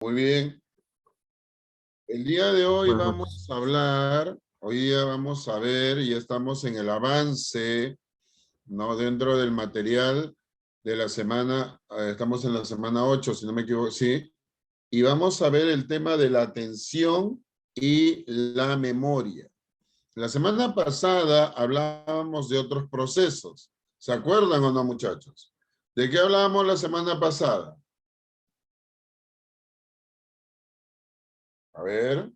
Muy bien. El día de hoy Buenas noches. vamos a hablar, hoy día vamos a ver, y estamos en el avance, ¿no? Dentro del material de la semana, estamos en la semana 8, si no me equivoco, sí. Y vamos a ver el tema de la atención y la memoria. La semana pasada hablábamos de otros procesos. ¿Se acuerdan o no, muchachos? ¿De qué hablábamos la semana pasada? A ver,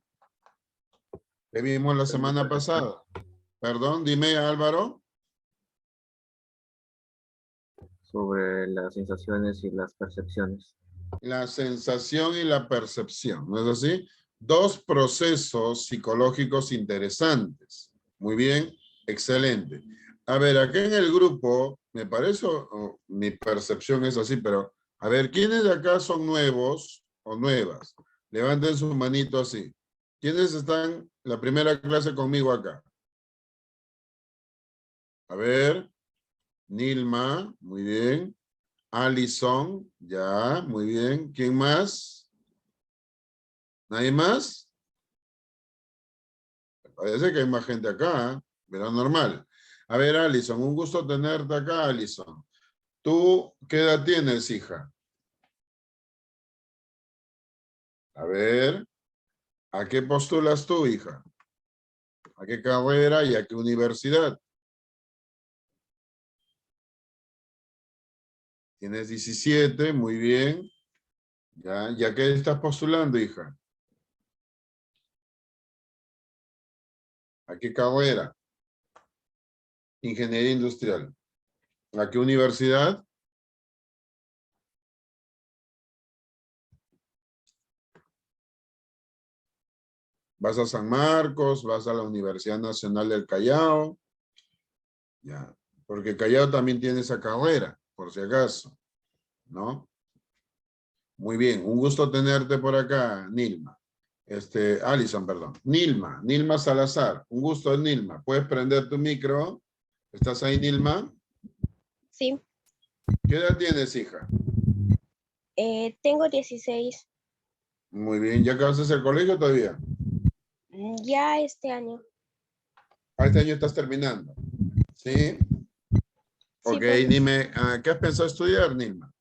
¿qué vimos la semana pasada? Perdón, dime, Álvaro. Sobre las sensaciones y las percepciones. La sensación y la percepción, ¿no es así? Dos procesos psicológicos interesantes. Muy bien, excelente. A ver, aquí en el grupo, me parece, mi percepción es así, pero a ver, ¿quiénes de acá son nuevos o nuevas? Levanten su manito así. ¿Quiénes están la primera clase conmigo acá? A ver, Nilma, muy bien. Alison, ya, muy bien. ¿Quién más? ¿Nadie más? Parece que hay más gente acá, ¿eh? Pero normal. A ver, Alison, un gusto tenerte acá, Alison. ¿Tú qué edad tienes, hija? A ver, ¿a qué postulas tú, hija? ¿A qué carrera y a qué universidad? Tienes 17, muy bien. ¿Ya? ¿Y a qué estás postulando, hija? ¿A qué carrera? Ingeniería industrial. ¿A qué universidad? ¿Vas a San Marcos? ¿Vas a la Universidad Nacional del Callao? Ya, porque Callao también tiene esa carrera, por si acaso, ¿no? Muy bien, un gusto tenerte por acá, Nilma. Alison, perdón. Nilma Salazar. Un gusto, Nilma. ¿Puedes prender tu micro? ¿Estás ahí, Nilma? Sí, ¿Qué edad tienes, hija? tengo 16. Muy bien, ¿ya acabaste el colegio todavía? Ya este año. Este año estás terminando. ¿Sí? Sí, Ok, profesor. dime, ¿qué has pensado estudiar, Nilma?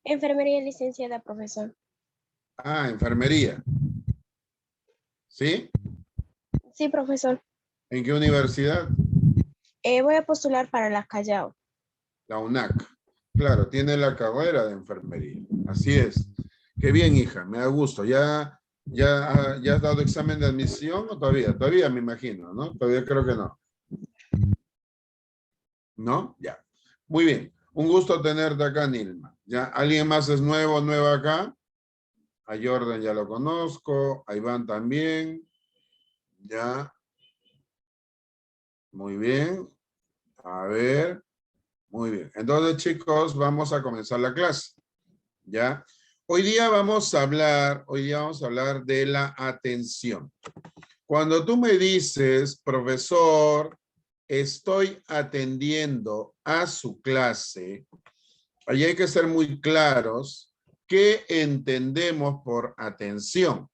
Enfermería licenciada, profesor. Ah, enfermería. ¿Sí? Sí, profesor. ¿En qué universidad? Voy a postular para la Callao. La UNAC. Claro, tiene la carrera de enfermería. Así es. Qué bien, hija, me da gusto. ¿Ya has dado examen de admisión o todavía? Todavía me imagino, ¿no? Todavía creo que no. ¿No? Ya. Muy bien. Un gusto tenerte acá, Nilma. ¿Ya? ¿Alguien más es nuevo, nueva acá? A Jordan ya lo conozco. A Iván también. Ya. Muy bien. A ver. Muy bien. Entonces, chicos, vamos a comenzar la clase. ¿Ya? Hoy día vamos a hablar de la atención. Cuando tú me dices, profesor, estoy atendiendo a su clase, ahí hay que ser muy claros qué entendemos por atención.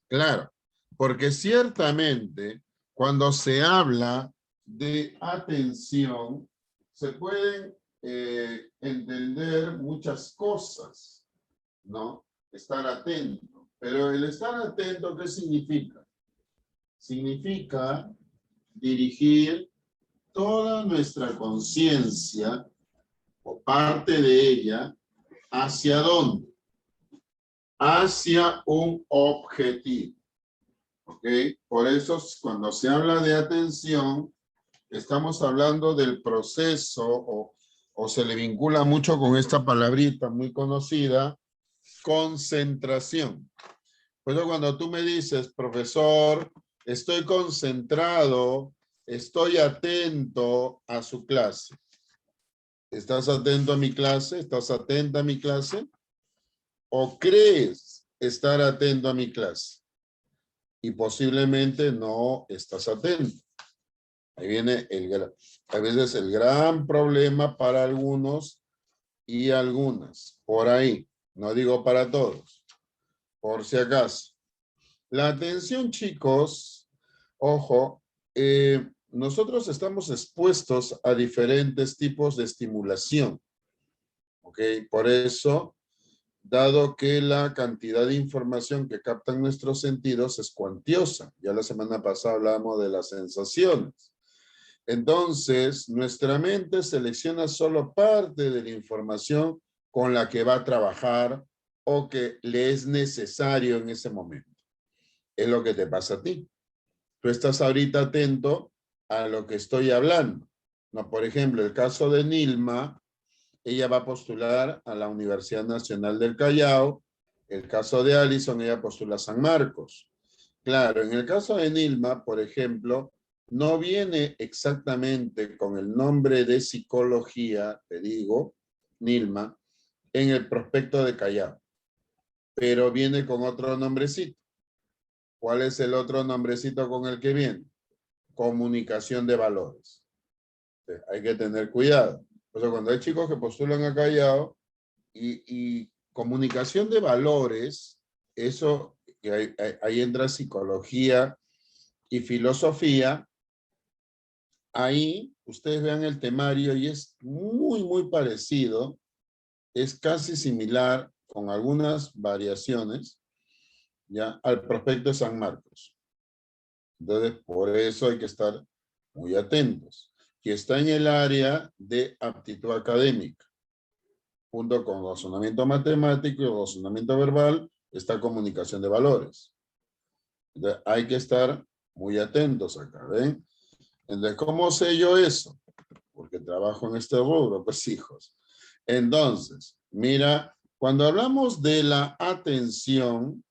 Claro, porque ciertamente cuando se habla de atención, se pueden entender muchas cosas, ¿no? Estar atento. Pero el estar atento, ¿qué significa? Significa dirigir toda nuestra conciencia o parte de ella, ¿hacia dónde? Hacia un objetivo. ¿Ok? Por eso, cuando se habla de atención, estamos hablando del proceso o se le vincula mucho con esta palabrita muy conocida, concentración. Por eso cuando tú me dices, profesor, estoy concentrado, estoy atento a su clase. ¿Estás atento a mi clase? ¿Estás atenta a mi clase? ¿O crees estar atento a mi clase? Y posiblemente no estás atento. Ahí viene a veces el gran problema para algunos y algunas. Por ahí, No digo para todos, por si acaso. La atención, chicos, ojo, nosotros estamos expuestos a diferentes tipos de estimulación. ¿Ok? Por eso, dado que la cantidad de información que captan nuestros sentidos es cuantiosa. Ya la semana pasada hablábamos de las sensaciones. Entonces, nuestra mente selecciona solo parte de la información con la que va a trabajar o que le es necesario en ese momento. Es lo que te pasa a ti. Tú estás ahorita atento a lo que estoy hablando. No, por ejemplo, el caso de Nilma, ella va a postular a la Universidad Nacional del Callao. El caso de Alison, ella postula a San Marcos. Claro, en el caso de Nilma, por ejemplo, no viene exactamente con el nombre de psicología, te digo, Nilma, en el prospecto de Callao, pero viene con otro nombrecito. ¿Cuál es el otro nombrecito con el que viene? Comunicación de valores. Hay que tener cuidado. O sea, cuando hay chicos que postulan a Callao y comunicación de valores, eso, ahí entra psicología y filosofía. Ahí ustedes vean el temario y es muy, muy parecido. Es casi similar con algunas variaciones ya al prospecto de San Marcos. Entonces, por eso hay que estar muy atentos. Que está en el área de aptitud académica. Junto con razonamiento matemático y razonamiento verbal, está comunicación de valores. Entonces, hay que estar muy atentos acá, ¿ven? Entonces, ¿cómo sé yo eso? Porque trabajo en este rubro, pues hijos. Entonces, mira, cuando hablamos de la atención,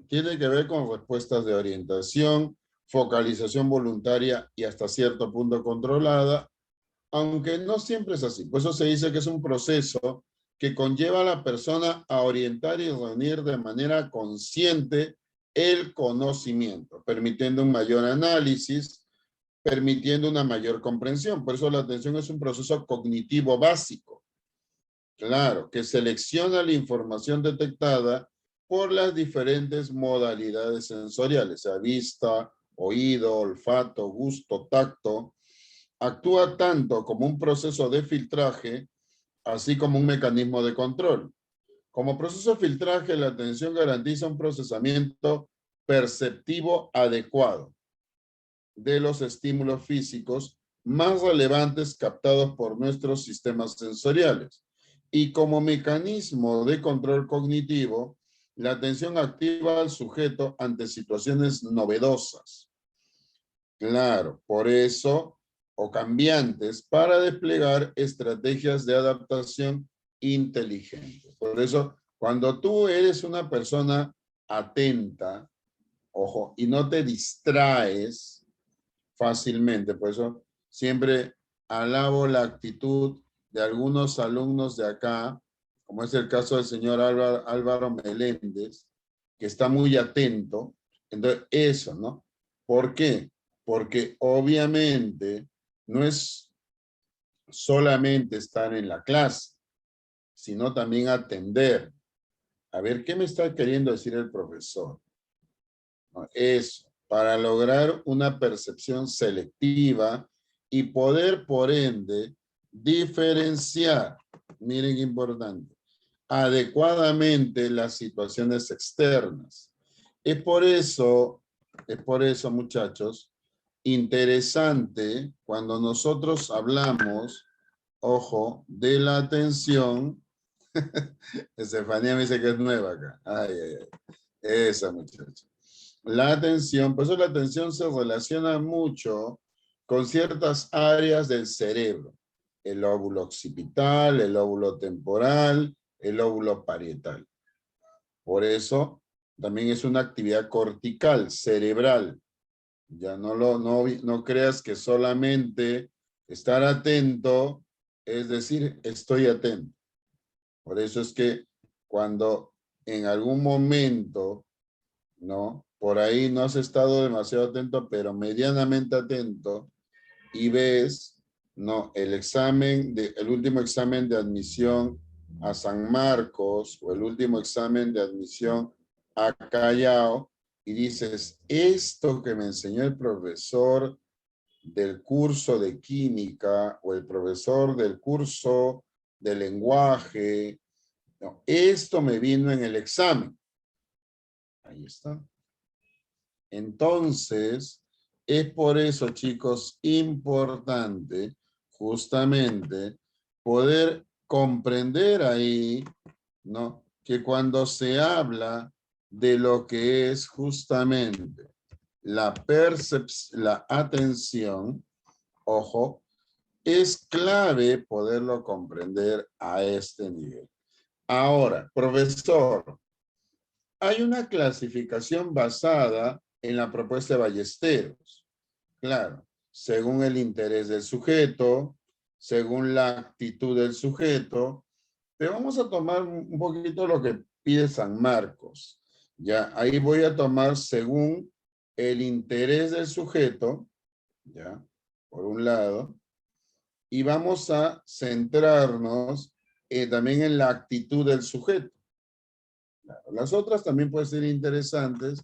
tiene que ver con respuestas de orientación, focalización voluntaria y hasta cierto punto controlada, aunque no siempre es así. Por eso se dice que es un proceso que conlleva a la persona a orientar y reunir de manera consciente el conocimiento, permitiendo un mayor análisis, permitiendo una mayor comprensión. Por eso la atención es un proceso cognitivo básico. Claro, que selecciona la información detectada por las diferentes modalidades sensoriales, sea vista, oído, olfato, gusto, tacto. Actúa tanto como un proceso de filtraje, así como un mecanismo de control. Como proceso de filtraje, la atención garantiza un procesamiento perceptivo adecuado de los estímulos físicos más relevantes captados por nuestros sistemas sensoriales. Y como mecanismo de control cognitivo, la atención activa al sujeto ante situaciones novedosas. Claro, por eso, o cambiantes, para desplegar estrategias de adaptación inteligente. Por eso, cuando tú eres una persona atenta, ojo, y no te distraes fácilmente, por eso siempre alabo la actitud de algunos alumnos de acá, como es el caso del señor Álvaro Meléndez, que está muy atento. Entonces, eso, ¿no? ¿Por qué? Porque obviamente no es solamente estar en la clase, sino también atender. A ver, ¿qué me está queriendo decir el profesor? ¿No? Eso, para lograr una percepción selectiva y poder, por ende, diferenciar, miren qué importante, adecuadamente las situaciones externas. Es por eso, muchachos, interesante cuando nosotros hablamos, ojo, de la atención. Estefanía me dice que es nueva acá. Ay, ay, ay. Esa muchacha. La atención, por eso la atención se relaciona mucho con ciertas áreas del cerebro. El lóbulo occipital, el lóbulo temporal, el lóbulo parietal. Por eso también es una actividad cortical, cerebral. Ya no creas que solamente estar atento es decir, estoy atento. Por eso es que cuando en algún momento, ¿no? Por ahí no has estado demasiado atento, pero medianamente atento, y ves, ¿no? El último examen de admisión a San Marcos o el último examen de admisión a Callao y dices, esto que me enseñó el profesor del curso de química o el profesor del curso de lenguaje, no, esto me vino en el examen. Ahí está. Entonces, es por eso, chicos, importante justamente poder comprender ahí, ¿no? Que cuando se habla de lo que es justamente la percepción, la atención, ojo, es clave poderlo comprender a este nivel. Ahora, profesor, hay una clasificación basada en la propuesta de Ballesteros. Claro, según el interés del sujeto, según la actitud del sujeto, pero vamos a tomar un poquito lo que pide San Marcos. Ya, ahí voy a tomar según el interés del sujeto, ya, por un lado, y vamos a centrarnos también en la actitud del sujeto. Claro, las otras también pueden ser interesantes,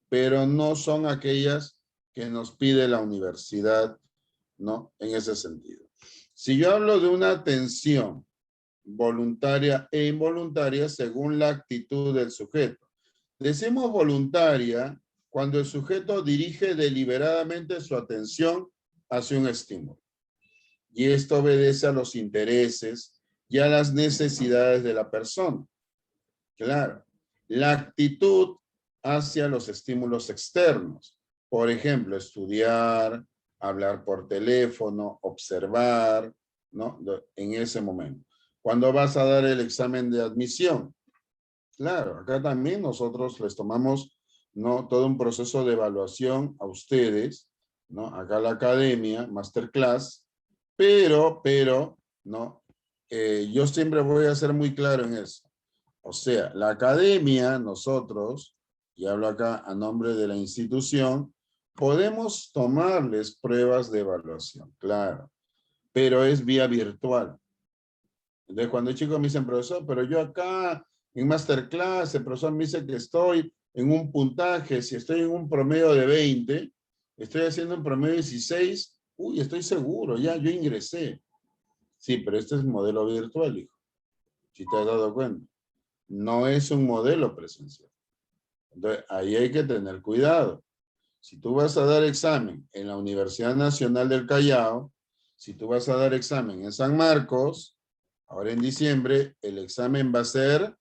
pero no son aquellas que nos pide la universidad, ¿no? En ese sentido. Si yo hablo de una atención voluntaria e involuntaria según la actitud del sujeto. Decimos voluntaria cuando el sujeto dirige deliberadamente su atención hacia un estímulo. Y esto obedece a los intereses y a las necesidades de la persona. Claro. La actitud hacia los estímulos externos. Por ejemplo, estudiar, hablar por teléfono, observar, ¿no? En ese momento. Cuando vas a dar el examen de admisión. Claro, acá también nosotros les tomamos, ¿no? Todo un proceso de evaluación a ustedes, ¿no? Acá la academia, masterclass, pero, ¿no? Yo siempre voy a ser muy claro en eso. O sea, la academia, nosotros, y hablo acá a nombre de la institución, podemos tomarles pruebas de evaluación, claro, pero es vía virtual. Entonces, cuando el chico me dice, profesor, pero yo acá en masterclass, el profesor me dice que estoy en un puntaje, si estoy en un promedio de 20, estoy haciendo un promedio de 16, uy, estoy seguro, ya, yo ingresé. Sí, pero este es modelo virtual, hijo, si te has dado cuenta. No es un modelo presencial. Entonces, ahí hay que tener cuidado. Si tú vas a dar examen en la Universidad Nacional del Callao, si tú vas a dar examen en San Marcos, ahora en diciembre, el examen va a ser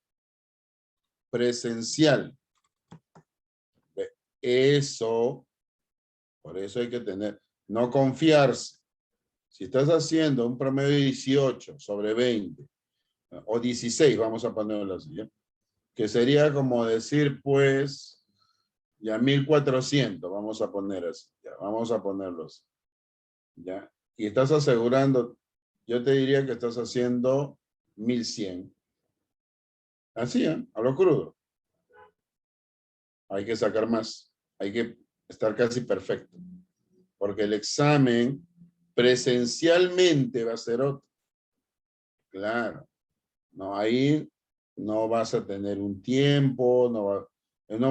presencial. Eso, por eso hay que tener, no confiarse. Si estás haciendo un promedio de 18 sobre 20, o 16, vamos a ponerlo así, ¿ya? Que sería como decir, pues, ya 1400, vamos a poner así, ya, vamos a ponerlos, ya. Y estás asegurando, yo te diría que estás haciendo 1100. Así, ¿eh? A lo crudo. Hay que sacar más, hay que estar casi perfecto, porque el examen presencialmente va a ser otro. Claro, no, ahí no vas a tener un tiempo, no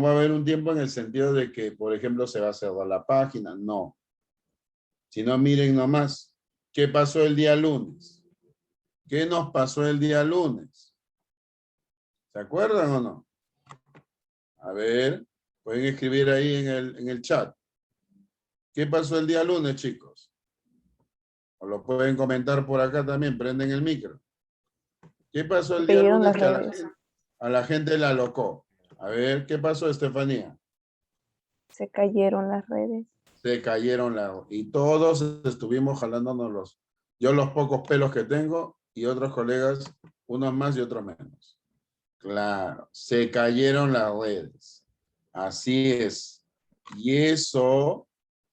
va a haber un tiempo en el sentido de que, por ejemplo, se va a cerrar la página, no. Si no, miren nomás, ¿qué pasó el día lunes? ¿Qué nos pasó el día lunes? ¿Se acuerdan o no? A ver, pueden escribir ahí en el chat. ¿Qué pasó el día lunes, chicos? O lo pueden comentar por acá también, prenden el micro. ¿Qué pasó el día lunes que a la gente la alocó? A ver, ¿qué pasó, Estefanía? Se cayeron las redes. Se cayeron y todos estuvimos jalándonos yo los pocos pelos que tengo y otros colegas, unos más y otros menos. Claro, se cayeron las redes. Así es. Y eso,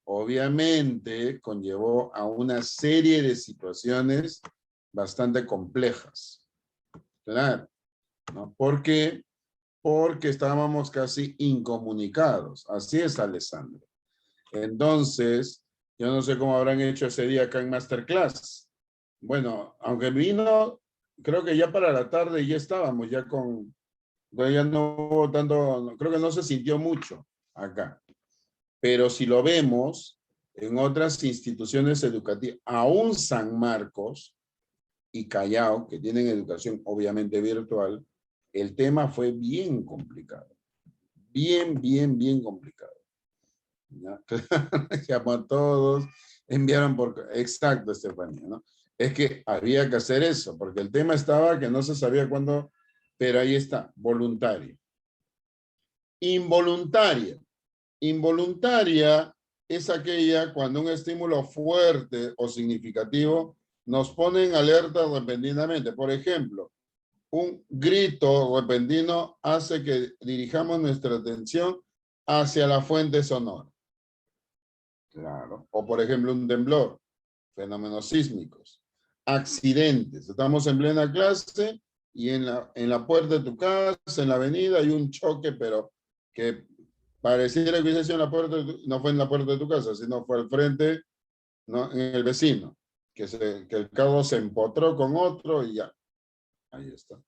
obviamente, conllevó a una serie de situaciones bastante complejas. Claro, ¿no? ¿Por qué? Porque estábamos casi incomunicados. Así es, Alessandro. Entonces, yo no sé cómo habrán hecho ese día acá en Masterclass. Bueno, aunque vino creo que ya para la tarde ya estábamos, ya con, ya no hubo tanto, creo que no se sintió mucho acá. Pero si lo vemos en otras instituciones educativas, aún San Marcos y Callao, que tienen educación obviamente virtual, el tema fue bien complicado. Bien complicado. ¿Ya? Llamó a todos, enviaron por... Exacto, Estefanía, ¿no? Es que había que hacer eso, porque el tema estaba que no se sabía cuándo, pero ahí está, voluntaria. Involuntaria. Involuntaria es aquella cuando un estímulo fuerte o significativo nos pone en alerta repentinamente. Por ejemplo, un grito repentino hace que dirijamos nuestra atención hacia la fuente sonora. Claro. O por ejemplo, un temblor, fenómenos sísmicos, accidentes. Estamos en plena clase y en la puerta de tu casa, en la avenida, hay un choque, pero que pareciera que hubiese sido en la puerta, no fue en la puerta de tu casa, sino fue al frente, ¿no? En el vecino, que el carro se empotró con otro y ya. Ahí está.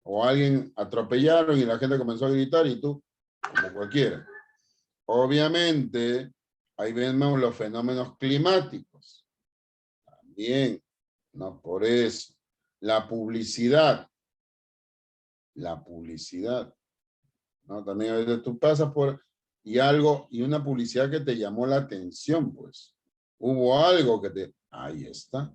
O alguien atropellaron y la gente comenzó a gritar y tú, como cualquiera. Obviamente, ahí vemos los fenómenos climáticos. También, ¿no? Por eso, la publicidad. La publicidad. ¿No? También a veces tú pasas por y una publicidad que te llamó la atención, pues. Hubo algo que te... Ahí está.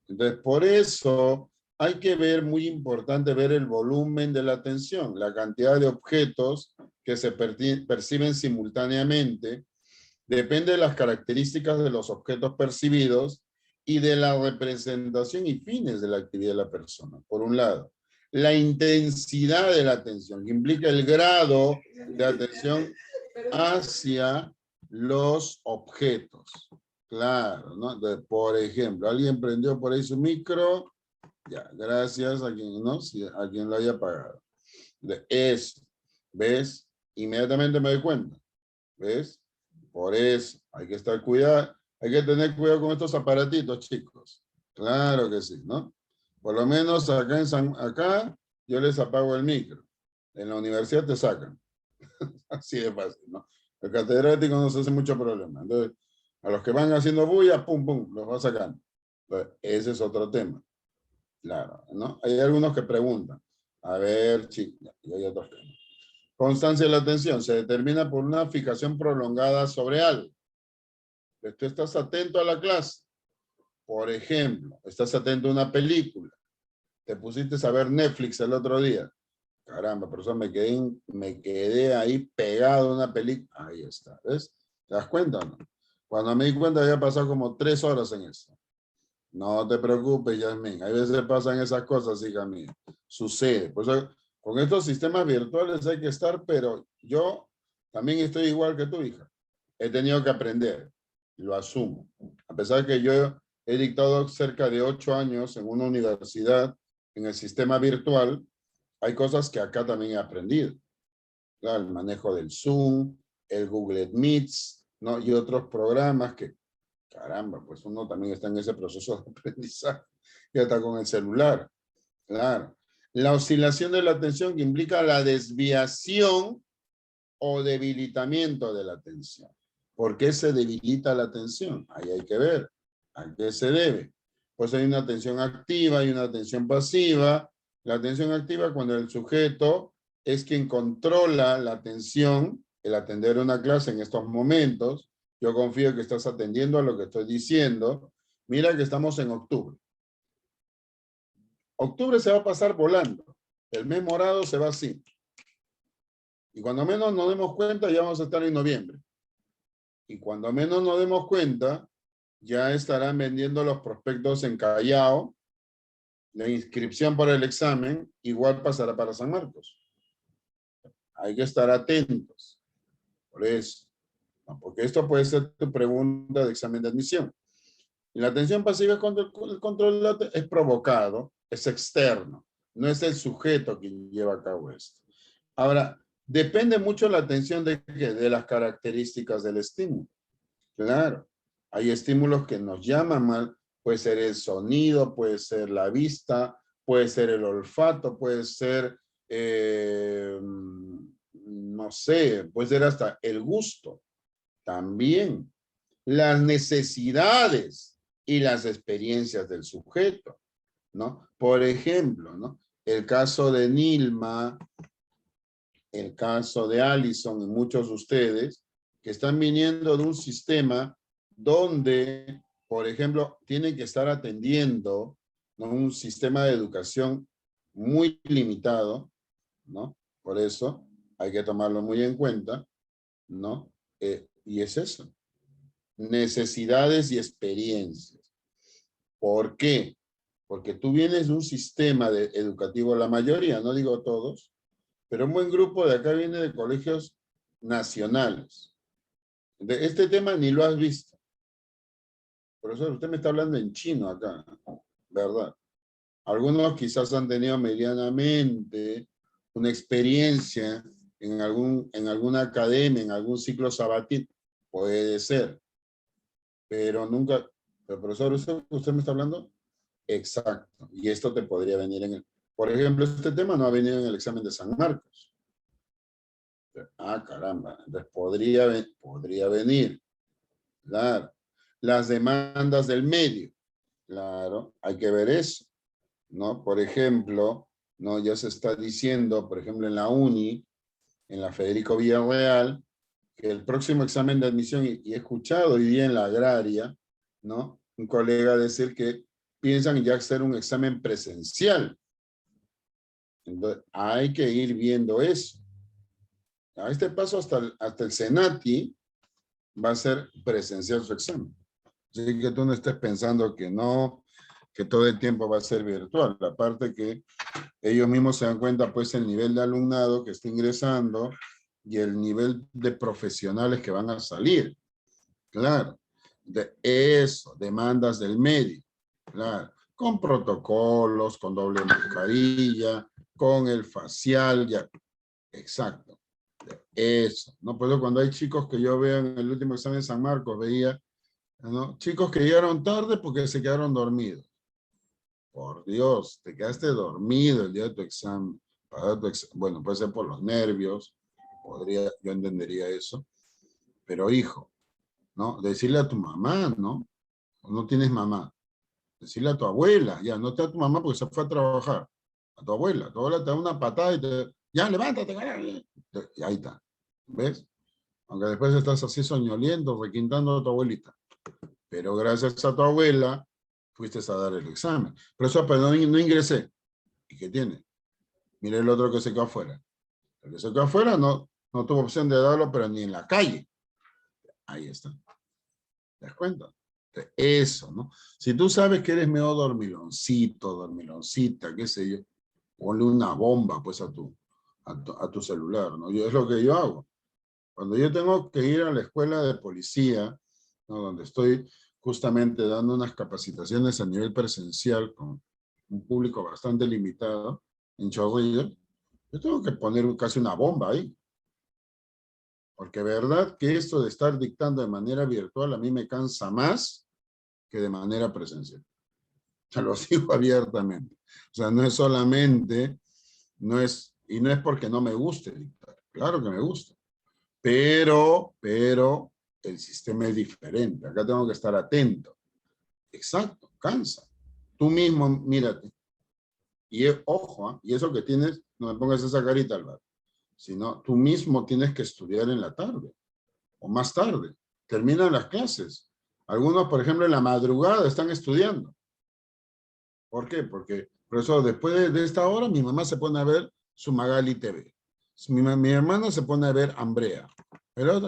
Entonces, por eso hay que ver, muy importante, ver el volumen de la atención, la cantidad de objetos que se perciben simultáneamente, depende de las características de los objetos percibidos y de la representación y fines de la actividad de la persona, por un lado. La intensidad de la atención, que implica el grado de atención hacia los objetos. Claro, ¿no? Por ejemplo, alguien prendió por ahí su micro, ya, gracias a quien, ¿no? A quien lo haya pagado. Eso, ¿ves? Inmediatamente me doy cuenta, ¿ves? Por eso, hay que estar cuidado, hay que tener cuidado con estos aparatitos, chicos. Claro que sí, ¿no? Por lo menos acá acá yo les apago el micro. En la universidad te sacan. Así de fácil, ¿no? El catedrático no se hace mucho problema. Entonces, a los que van haciendo bulla, pum, pum, los va sacando. Entonces, ese es otro tema. Claro, ¿no? Hay algunos que preguntan. A ver, chicos, y hay otros temas. Constancia de la atención se determina por una fijación prolongada sobre algo. Pues tú estás atento a la clase. Por ejemplo, estás atento a una película. Te pusiste a ver Netflix el otro día. Caramba, por eso me quedé ahí pegado a una película. Ahí está, ¿ves? ¿Te das cuenta o no? Cuando me di cuenta había pasado como 3 horas en eso. No te preocupes, Yasmín. Hay veces pasan esas cosas, hija mía. Sucede. Por eso, con estos sistemas virtuales hay que estar, pero yo también estoy igual que tu hija. He tenido que aprender. Lo asumo. A pesar de que yo he dictado cerca de 8 años en una universidad en el sistema virtual, hay cosas que acá también he aprendido. Claro, el manejo del Zoom, el Google Meets, ¿no? Y otros programas que, caramba, pues uno también está en ese proceso de aprendizaje. Ya está con el celular. Claro. La oscilación de la atención que implica la desviación o debilitamiento de la atención. ¿Por qué se debilita la atención? Ahí hay que ver. ¿A qué se debe? Pues hay una atención activa y una atención pasiva. La atención activa cuando el sujeto es quien controla la atención, el atender una clase en estos momentos. Yo confío que estás atendiendo a lo que estoy diciendo. Mira que estamos en octubre. Octubre se va a pasar volando. El mes morado se va así. Y cuando menos nos demos cuenta, ya vamos a estar en noviembre. Y cuando menos nos demos cuenta, ya estarán vendiendo los prospectos en Callao. La inscripción para el examen igual pasará para San Marcos. Hay que estar atentos. Por eso. ¿No? Porque esto puede ser tu pregunta de examen de admisión. Y la atención pasiva es cuando el control es provocado, es externo. No es el sujeto quien lleva a cabo esto. Ahora, depende mucho la atención de las características del estímulo. Claro, hay estímulos que nos llaman mal, puede ser el sonido, puede ser la vista, puede ser el olfato, puede ser, no sé, puede ser hasta el gusto. También las necesidades y las experiencias del sujeto, ¿no? Por ejemplo, ¿no? El caso de Nilma, el caso de Allison y muchos de ustedes que están viniendo de un sistema donde, por ejemplo, tienen que estar atendiendo, ¿no?, un sistema de educación muy limitado, ¿no? Por eso hay que tomarlo muy en cuenta, ¿no? Y es eso. Necesidades y experiencias. ¿Por qué? Porque tú vienes de un sistema educativo, la mayoría, no digo todos, pero un buen grupo de acá viene de colegios nacionales. De este tema ni lo has visto. Por eso usted me está hablando en chino acá, ¿verdad? Algunos quizás han tenido medianamente una experiencia en alguna academia, en algún ciclo sabatil, puede ser, pero nunca, pero profesor, ¿usted me está hablando? Exacto, y esto te podría venir en el, por ejemplo, este tema no ha venido en el examen de San Marcos. Ah, caramba, entonces podría venir, claro. Las demandas del medio, claro, hay que ver eso, ¿no? Por ejemplo, ¿no? Ya se está diciendo, por ejemplo, en la UNI, en la Federico Villarreal, que el próximo examen de admisión, y he escuchado hoy día en la agraria, ¿no?, un colega decir que piensan ya hacer un examen presencial. Entonces, hay que ir viendo eso. A este paso hasta el Senati va a ser presencial su examen. Así que tú no estés pensando que no, que todo el tiempo va a ser virtual. Aparte que ellos mismos se dan cuenta, pues, el nivel de alumnado que está ingresando y el nivel de profesionales que van a salir. Claro. De eso, demandas del medio. Claro. Con protocolos, con doble mascarilla, con el facial, ya. Exacto. Eso. No, pues cuando hay chicos que yo veo en el último examen de San Marcos, veía, ¿no?, chicos que llegaron tarde porque se quedaron dormidos. Por Dios, te quedaste dormido el día de tu examen. Bueno, puede ser por los nervios, yo entendería eso. Pero hijo, ¿no? Decirle a tu mamá, ¿no? No tienes mamá. Decirle a tu abuela, ya, no te a tu mamá porque se fue a trabajar. A tu abuela te da una patada y ya, levántate, carajo. Y ahí está. ¿Ves? Aunque después estás así soñoliento, requintando a tu abuelita. Pero gracias a tu abuela, fuiste a dar el examen. Pero eso, pero no ingresé. ¿Y qué tiene? Mire el otro que se quedó afuera. El que se quedó afuera no tuvo opción de darlo, pero ni en la calle. Ahí está. ¿Te das cuenta? Eso, ¿no? Si tú sabes que eres medio dormiloncito, dormiloncita, qué sé yo, ponle una bomba, pues, a tu celular, ¿no? Es lo que yo hago. Cuando yo tengo que ir a la escuela de policía, ¿no?, donde estoy justamente dando unas capacitaciones a nivel presencial con un público bastante limitado en Chorrillos, yo tengo que poner casi una bomba ahí. Porque verdad que esto de estar dictando de manera virtual a mí me cansa más que de manera presencial. Te lo digo abiertamente. O sea, no es solamente, y no es porque no me guste dictar. Claro que me gusta. Pero el sistema es diferente. Acá tengo que estar atento. Exacto, cansa. Tú mismo, mírate. Y ojo, y eso que tienes, no me pongas esa carita, Álvaro, sino tú mismo tienes que estudiar en la tarde o más tarde. Terminan las clases. Algunos, por ejemplo, en la madrugada están estudiando. ¿Por qué? Porque, profesor, después de esta hora, mi mamá se pone a ver su Magali TV. Mi hermana se pone a ver Ambrea. Pero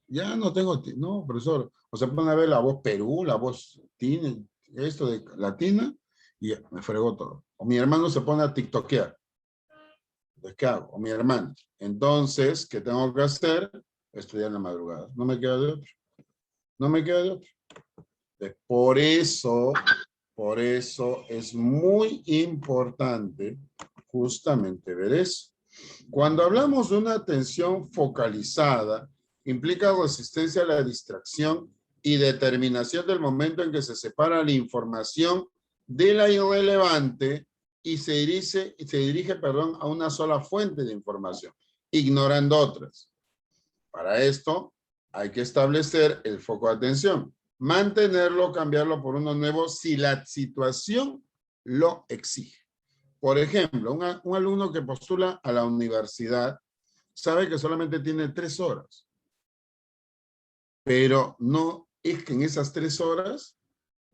ya no tengo, no, profesor, o se pone a ver La Voz Perú, La Voz esto de Latina, y ya, me fregó todo. O mi hermano se pone a tiktokear. Entonces, ¿qué hago? O mi hermano. Entonces, ¿qué tengo que hacer? Estudiar en la madrugada. No me queda de otro. No me queda de otro. Por eso es muy importante justamente ver eso. Cuando hablamos de una atención focalizada, implica resistencia a la distracción y determinación del momento en que se separa la información de la irrelevante y se dirige, perdón, a una sola fuente de información, ignorando otras. Para esto hay que establecer el foco de atención, mantenerlo, cambiarlo por uno nuevo si la situación lo exige. Por ejemplo, un alumno que postula a la universidad sabe que solamente tiene 3 horas, pero no es que en esas 3 horas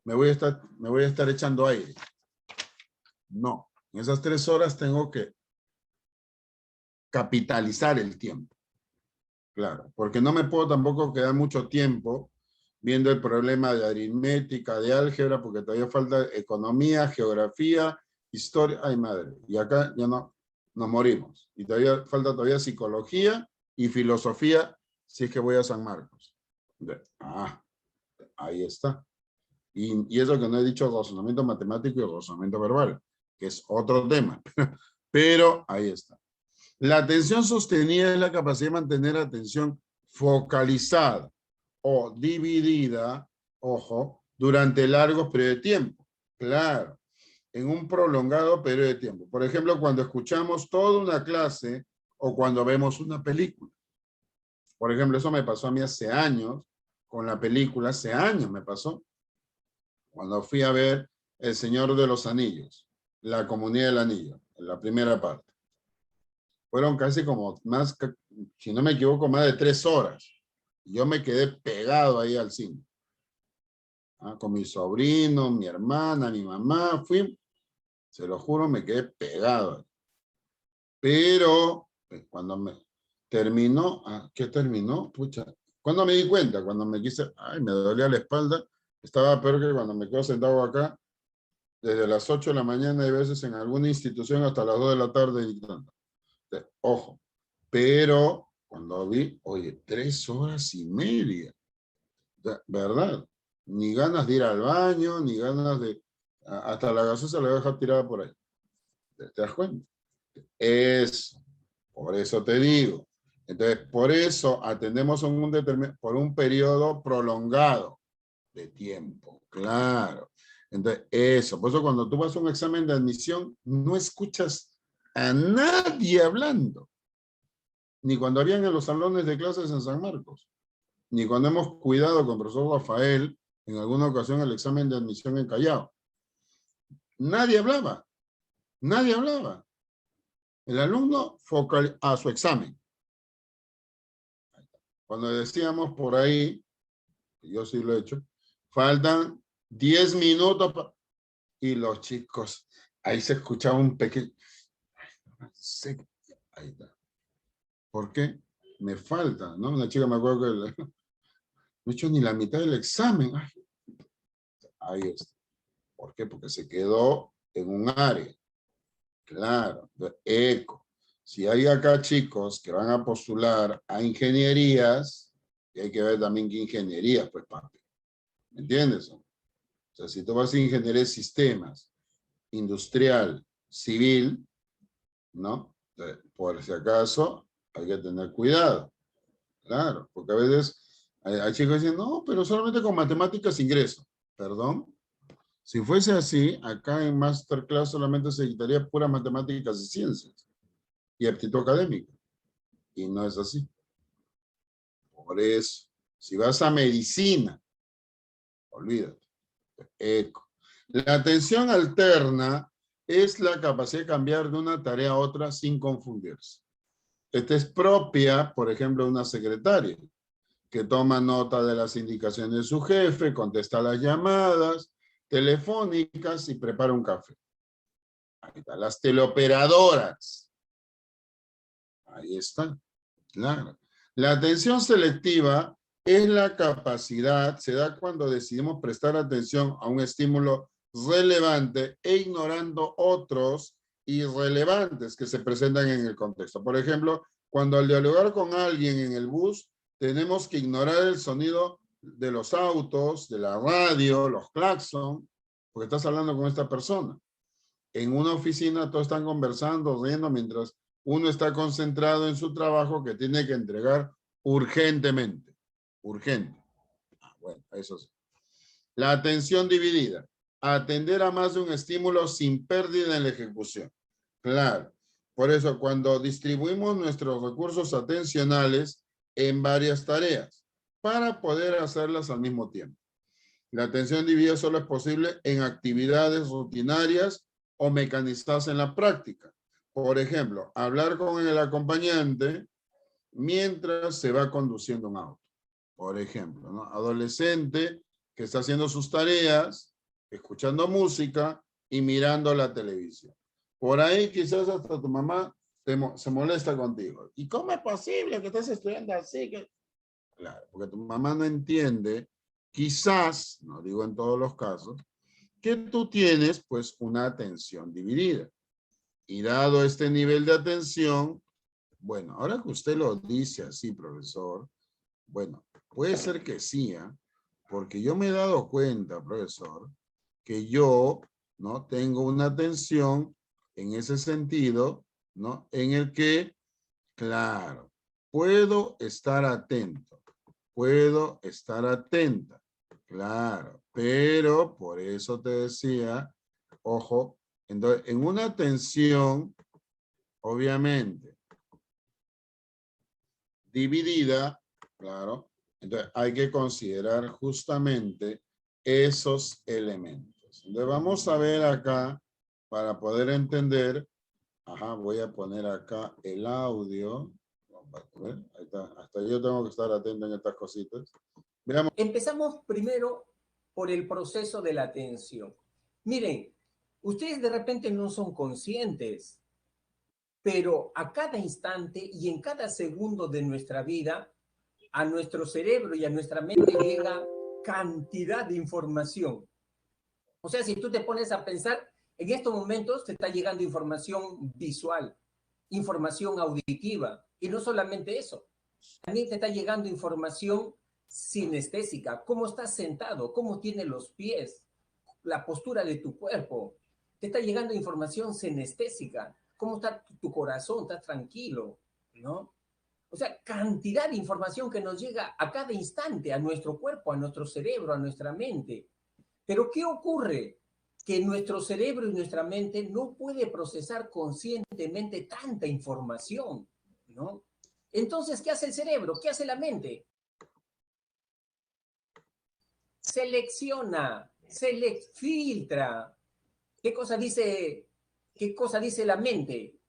me voy a estar echando aire. No, en esas 3 horas tengo que capitalizar el tiempo. Claro, porque no me puedo tampoco quedar mucho tiempo viendo el problema de aritmética, de álgebra, porque todavía falta economía, geografía, historia. Ay, madre, y acá ya no, nos morimos. Y todavía falta psicología y filosofía, si es que voy a San Marcos. Ahí está. Y eso que no he dicho, razonamiento matemático y razonamiento verbal, que es otro tema. Pero ahí está. La atención sostenida es la capacidad de mantener atención focalizada o dividida, ojo, durante largos periodos de tiempo. Claro, en un prolongado periodo de tiempo. Por ejemplo, cuando escuchamos toda una clase o cuando vemos una película. Por ejemplo, eso me pasó a mí hace años con la película, hace años me pasó, cuando fui a ver El Señor de los Anillos, La Comunidad del Anillo, en la primera parte. Fueron casi como más, si no me equivoco, más de 3 horas. Yo me quedé pegado ahí al cine. Con mi sobrino, mi hermana, mi mamá, fui, se lo juro, me quedé pegado. Pero cuando me terminó, ¿qué terminó? Pucha, cuando me di cuenta, cuando me quise, me dolía la espalda, estaba peor que cuando me quedo sentado acá, desde las 8 de la mañana y veces en alguna institución hasta las 2 de la tarde dictando. Ojo, pero cuando vi, oye, 3 horas y media, ¿verdad? Ni ganas de ir al baño, ni ganas de, hasta la gaseosa la voy a dejar tirada por ahí. ¿Te das cuenta? Por eso te digo. Entonces, por eso atendemos por un periodo prolongado de tiempo, claro. Entonces, por eso cuando tú vas a un examen de admisión, no escuchas a nadie hablando. Ni cuando habían en los salones de clases en San Marcos, ni cuando hemos cuidado con el profesor Rafael, en alguna ocasión, el examen de admisión en Callao. Nadie hablaba, nadie hablaba. El alumno focal a su examen. Cuando decíamos por ahí, yo sí lo he hecho, faltan 10 minutos y los chicos, ahí se escuchaba un pequeño, ahí está. ¿Por qué? Me falta, ¿no? Una chica me acuerdo que no he hecho ni la mitad del examen. Ahí está. ¿Por qué? Porque se quedó en un área. Claro, eco. Si hay acá chicos que van a postular a ingenierías, y hay que ver también qué ingenierías, pues, papi. ¿Me entiendes? O sea, si tú vas a ingeniería de sistemas, industrial, civil, ¿no? Por si acaso, hay que tener cuidado. Claro, porque a veces hay chicos que dicen, no, pero solamente con matemáticas ingreso. ¿Perdón? Si fuese así, acá en Masterclass solamente se dictaría puras matemáticas y ciencias y aptitud académica. Y no es así. Por eso, si vas a medicina, olvídate. Eco. La atención alterna es la capacidad de cambiar de una tarea a otra sin confundirse. Esta es propia, por ejemplo, de una secretaria que toma nota de las indicaciones de su jefe, contesta las llamadas telefónicas y prepara un café. Ahí está. Las teleoperadoras. Ahí está. Claro. La atención selectiva es la capacidad, se da cuando decidimos prestar atención a un estímulo relevante e ignorando otros irrelevantes que se presentan en el contexto. Por ejemplo, cuando al dialogar con alguien en el bus, tenemos que ignorar el sonido de los autos, de la radio, los claxon, porque estás hablando con esta persona. En una oficina todos están conversando, riendo, mientras uno está concentrado en su trabajo que tiene que entregar urgentemente. Urgente. Bueno, eso sí. La atención dividida. atender a más de un estímulo sin pérdida en la ejecución. Claro. Por eso, cuando distribuimos nuestros recursos atencionales en varias tareas para poder hacerlas al mismo tiempo. La atención dividida solo es posible en actividades rutinarias o mecanizadas en la práctica. Por ejemplo, hablar con el acompañante mientras se va conduciendo un auto. Por ejemplo, ¿no? Adolescente que está haciendo sus tareas, escuchando música y mirando la televisión. Por ahí quizás hasta tu mamá se molesta contigo. ¿Y cómo es posible que estés estudiando así? Claro, porque tu mamá no entiende, quizás, no digo en todos los casos, que tú tienes pues una atención dividida. Y dado este nivel de atención, bueno, ahora que usted lo dice así, profesor, bueno, puede ser que sí, ¿eh? Porque yo me he dado cuenta, profesor, que yo, ¿no? Tengo una atención en ese sentido, ¿no? En el que, claro, puedo estar atento, puedo estar atenta, claro, pero por eso te decía, ojo, entonces, en una atención, obviamente, dividida, claro, entonces hay que considerar justamente esos elementos. Entonces vamos a ver acá, para poder entender, ajá, voy a poner acá el audio. Ahí está. Hasta yo tengo que estar atento en estas cositas. Veamos. Empezamos primero por el proceso de la atención. Miren, ustedes de repente no son conscientes, pero a cada instante y en cada segundo de nuestra vida, a nuestro cerebro y a nuestra mente llega cantidad de información. O sea, si tú te pones a pensar, en estos momentos te está llegando información visual, información auditiva, y no solamente eso, también te está llegando información sinestésica, cómo estás sentado, cómo tienes los pies, la postura de tu cuerpo. Te está llegando información sinestésica, cómo está tu corazón, estás tranquilo, ¿no? O sea, cantidad de información que nos llega a cada instante a nuestro cuerpo, a nuestro cerebro, a nuestra mente. Pero ¿qué ocurre? Que nuestro cerebro y nuestra mente no puede procesar conscientemente tanta información, ¿no? Entonces, ¿qué hace el cerebro? ¿Qué hace la mente? Selecciona, filtra. ¿Qué cosa dice la mente?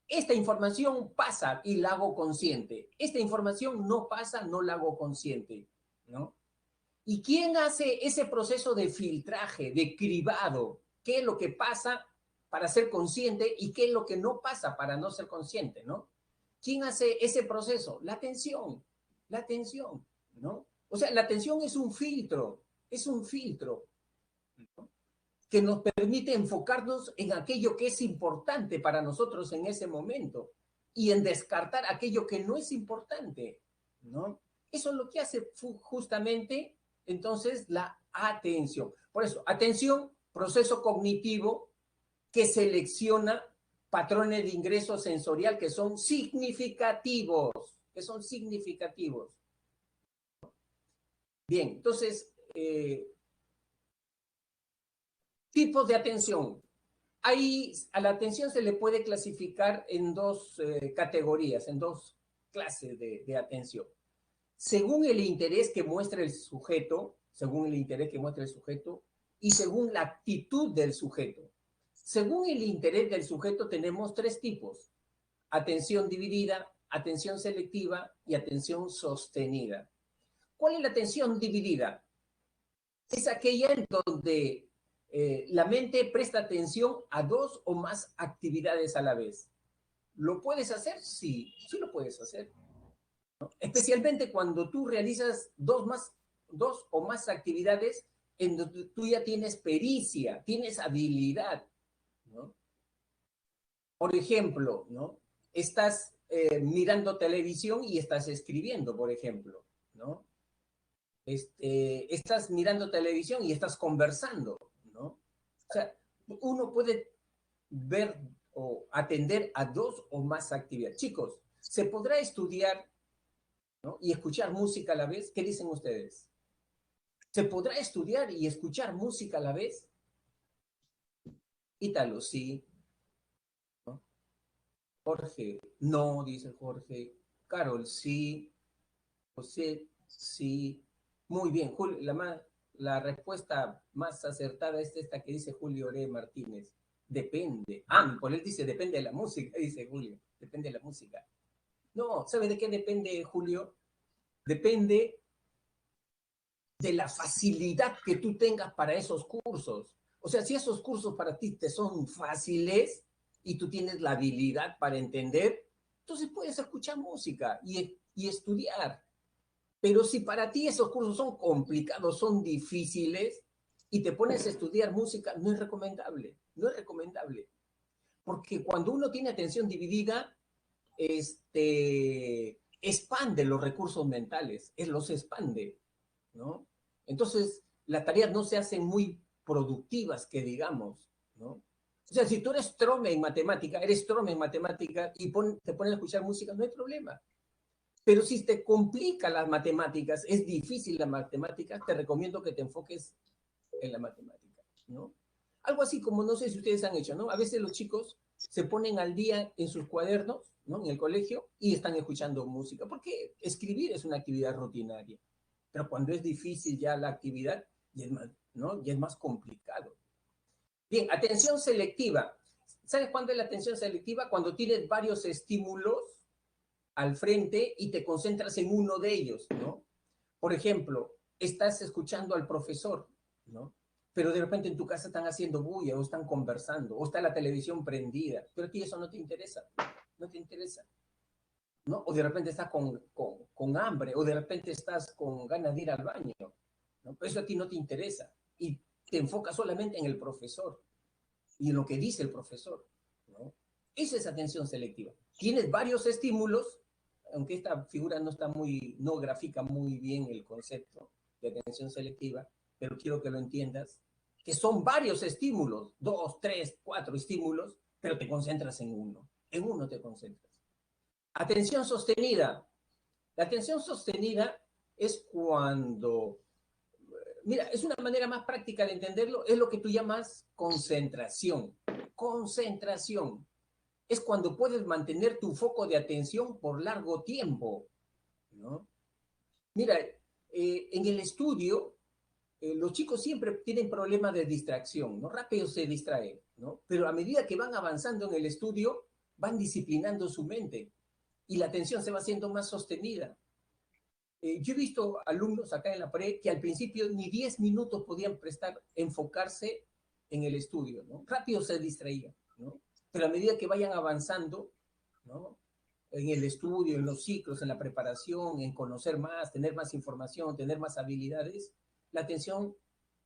Esta información pasa y la hago consciente. Esta información no pasa, no la hago consciente, ¿no? ¿Y quién hace ese proceso de filtraje, de cribado? ¿Qué es lo que pasa para ser consciente y qué es lo que no pasa para no ser consciente, ¿no? ¿Quién hace ese proceso? La atención, ¿no? O sea, la atención es un filtro, ¿no? Que nos permite enfocarnos en aquello que es importante para nosotros en ese momento y en descartar aquello que no es importante, ¿no? Eso es lo que hace justamente entonces la atención. Por eso, atención, proceso cognitivo que selecciona patrones de ingreso sensorial que son significativos, Bien, entonces, tipos de atención. Ahí a la atención se le puede clasificar en dos categorías, en dos clases de atención. Según el interés que muestra el sujeto, y según la actitud del sujeto. Según el interés del sujeto tenemos tres tipos: atención dividida, atención selectiva y atención sostenida. ¿Cuál es la atención dividida? Es aquella en donde la mente presta atención a dos o más actividades a la vez. ¿Lo puedes hacer? Sí, sí lo puedes hacer, ¿no? Especialmente cuando tú realizas dos o más actividades en donde tú ya tienes pericia, tienes habilidad, ¿no? Por ejemplo, ¿no? Estás mirando televisión y estás escribiendo, por ejemplo, ¿no? Estás mirando televisión y estás conversando, ¿no? O sea, uno puede ver o atender a dos o más actividades. Chicos, ¿se podrá estudiar, ¿no? y escuchar música a la vez? ¿Qué dicen ustedes? ¿Se podrá estudiar y escuchar música a la vez? Ítalo, sí. ¿No? Jorge, no, dice Jorge. Carol, sí. José, sí. Muy bien, Julio, la respuesta más acertada es esta que dice Julio Ore Martínez. Depende. Ah, por él dice, depende de la música, dice Julio. Depende de la música. No, ¿sabe de qué depende, Julio? Depende de la facilidad que tú tengas para esos cursos. O sea, si esos cursos para ti te son fáciles y tú tienes la habilidad para entender, entonces puedes escuchar música y estudiar. Pero si para ti esos cursos son complicados, son difíciles, y te pones a estudiar música, no es recomendable, no es recomendable. Porque cuando uno tiene atención dividida, expande los recursos mentales, los expande, ¿no? Entonces, las tareas no se hacen muy productivas, que digamos, ¿no? O sea, si tú eres trome en matemática, eres trome en matemática y te pones a escuchar música, no hay problema. Pero si te complica las matemáticas, es difícil la matemática, te recomiendo que te enfoques en la matemática, ¿no? Algo así como, no sé si ustedes han hecho, ¿no? A veces los chicos se ponen al día en sus cuadernos, ¿no? En el colegio, y están escuchando música, porque escribir es una actividad rutinaria, pero cuando es difícil ya la actividad, ya es más, ¿no? Ya es más complicado. Bien, atención selectiva. ¿Sabes cuándo es la atención selectiva? Cuando tienes varios estímulos al frente y te concentras en uno de ellos, ¿no? Por ejemplo, estás escuchando al profesor, ¿no? Pero de repente en tu casa están haciendo bulla o están conversando o está la televisión prendida, pero a ti eso no te interesa, no te interesa, ¿no? O de repente estás con hambre o de repente estás con ganas de ir al baño, ¿no? Pero eso a ti no te interesa y te enfocas solamente en el profesor y en lo que dice el profesor, ¿no? Esa es atención selectiva. Tienes varios estímulos, aunque esta figura no grafica muy bien el concepto de atención selectiva, pero quiero que lo entiendas, que son varios estímulos, 2, 3, 4 estímulos, pero te concentras en uno te concentras. Atención sostenida. La atención sostenida es cuando, mira, es una manera más práctica de entenderlo, es lo que tú llamas concentración. Concentración es cuando puedes mantener tu foco de atención por largo tiempo, ¿no? Mira, en el estudio, los chicos siempre tienen problemas de distracción, ¿no? Rápido se distraen, ¿no? Pero a medida que van avanzando en el estudio, van disciplinando su mente y la atención se va haciendo más sostenida. Yo he visto alumnos acá en la pared que al principio ni 10 minutos podían enfocarse en el estudio, ¿no? Rápido se distraían, ¿no? Pero a medida que vayan avanzando, ¿no? En el estudio, en los ciclos, en la preparación, en conocer más, tener más información, tener más habilidades, la atención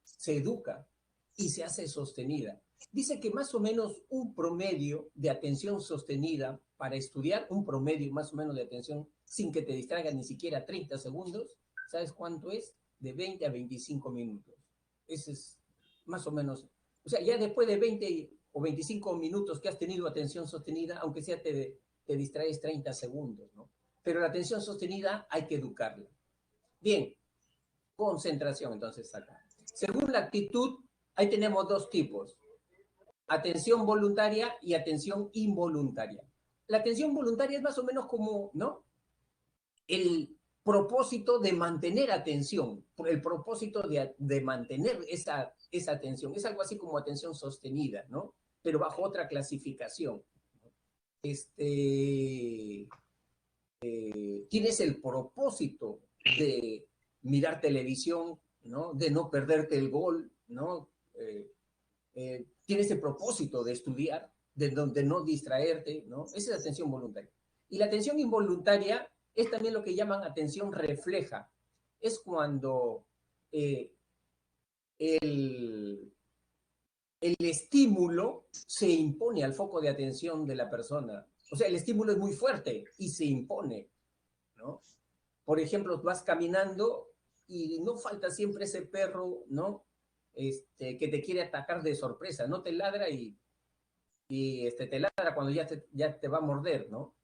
se educa y se hace sostenida. Dice que más o menos un promedio de atención sostenida para estudiar, un promedio más o menos de atención sin que te distraigas ni siquiera 30 segundos, ¿sabes cuánto es? De 20 a 25 minutos. Ese es más o menos. O sea, ya después de 20 o 25 minutos que has tenido atención sostenida, aunque sea te distraes 30 segundos, ¿no? Pero la atención sostenida hay que educarla. Bien, concentración entonces acá. Según la actitud, ahí tenemos dos tipos, atención voluntaria y atención involuntaria. La atención voluntaria es más o menos como, ¿no? El propósito de mantener atención, el propósito de mantener esa atención. Es algo así como atención sostenida, ¿no? Pero bajo otra clasificación. Tienes el propósito de mirar televisión, ¿no? De no perderte el gol, ¿no? Tienes el propósito de estudiar, de no distraerte, ¿no? Esa es atención voluntaria. Y la atención involuntaria es también lo que llaman atención refleja. Es cuando el estímulo se impone al foco de atención de la persona. O sea, el estímulo es muy fuerte y se impone, ¿no? Por ejemplo, vas caminando y no falta siempre ese perro, ¿no? Que te quiere atacar de sorpresa, no te ladra y te ladra cuando ya te va a morder, ¿no?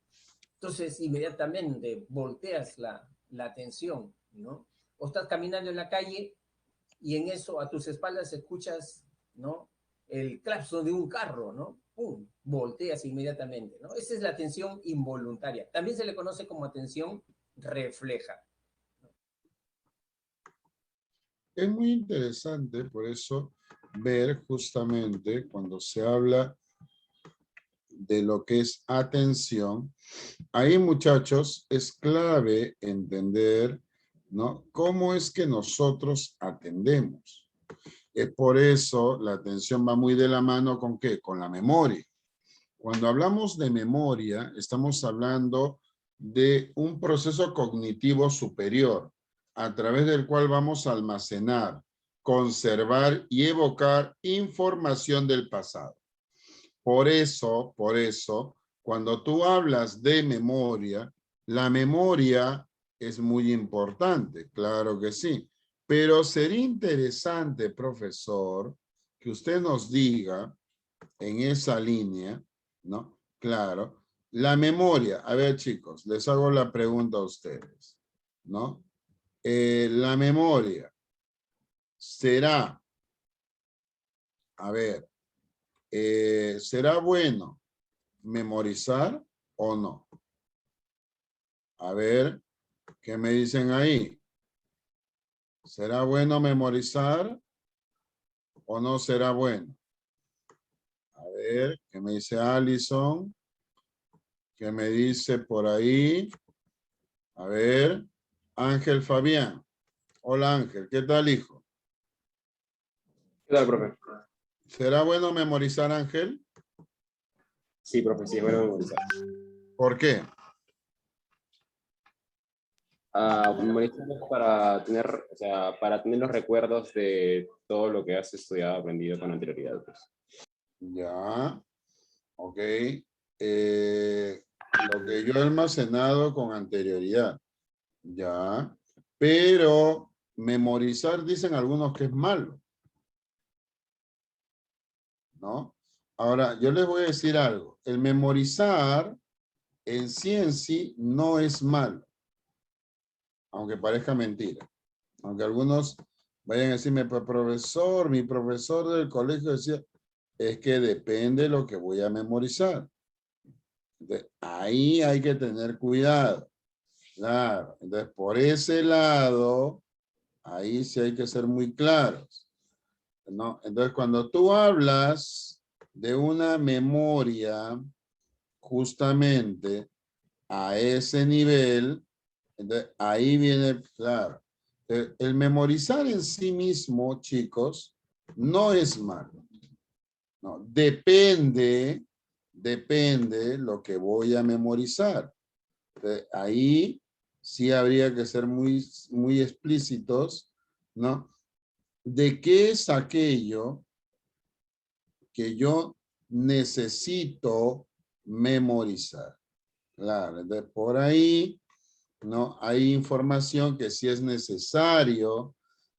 Entonces, inmediatamente volteas la atención, ¿no? O estás caminando en la calle y en eso a tus espaldas escuchas, ¿no? el claxon de un carro, ¿no? ¡Pum! Volteas inmediatamente, ¿no? Esa es la atención involuntaria. También se le conoce como atención refleja. Es muy interesante, por eso, ver justamente cuando se habla de lo que es atención. Ahí, muchachos, es clave entender, ¿no? Cómo es que nosotros atendemos. Es por eso la atención va muy de la mano ¿con qué? Con la memoria. Cuando hablamos de memoria, estamos hablando de un proceso cognitivo superior a través del cual vamos a almacenar, conservar y evocar información del pasado. Por eso, cuando tú hablas de memoria, la memoria es muy importante, claro que sí. Pero sería interesante, profesor, que usted nos diga en esa línea, ¿no? Claro. La memoria, a ver chicos, les hago la pregunta a ustedes, ¿no? La memoria será, a ver, ¿será bueno memorizar o no? A ver, ¿qué me dicen ahí? ¿Será bueno memorizar o no será bueno? A ver, ¿qué me dice Alison? ¿Qué me dice por ahí? A ver, Ángel Fabián. Hola Ángel, ¿qué tal hijo? ¿Qué tal, profe? ¿Será bueno memorizar, Ángel? Sí, profe, sí, es bueno memorizar. ¿Por qué? Memorizar es para tener, o sea, para tener los recuerdos de todo lo que has estudiado, aprendido con anterioridad, pues. Ya, ok. Lo que yo he almacenado con anterioridad. Ya, pero memorizar dicen algunos que es malo, ¿no? Ahora, yo les voy a decir algo. El memorizar en sí no es malo, aunque parezca mentira. Aunque algunos vayan a decirme, pues profesor, mi profesor del colegio decía, es que depende de lo que voy a memorizar. Entonces, ahí hay que tener cuidado. Claro, entonces por ese lado, ahí sí hay que ser muy claros, ¿no? Entonces cuando tú hablas de una memoria justamente a ese nivel, entonces ahí viene, claro, el memorizar en sí mismo, chicos, no es malo, no, depende lo que voy a memorizar. Entonces, ahí sí habría que ser muy explícitos, ¿no? De qué es aquello que yo necesito memorizar. Claro, entonces por ahí, ¿no? Hay información que sí es necesario,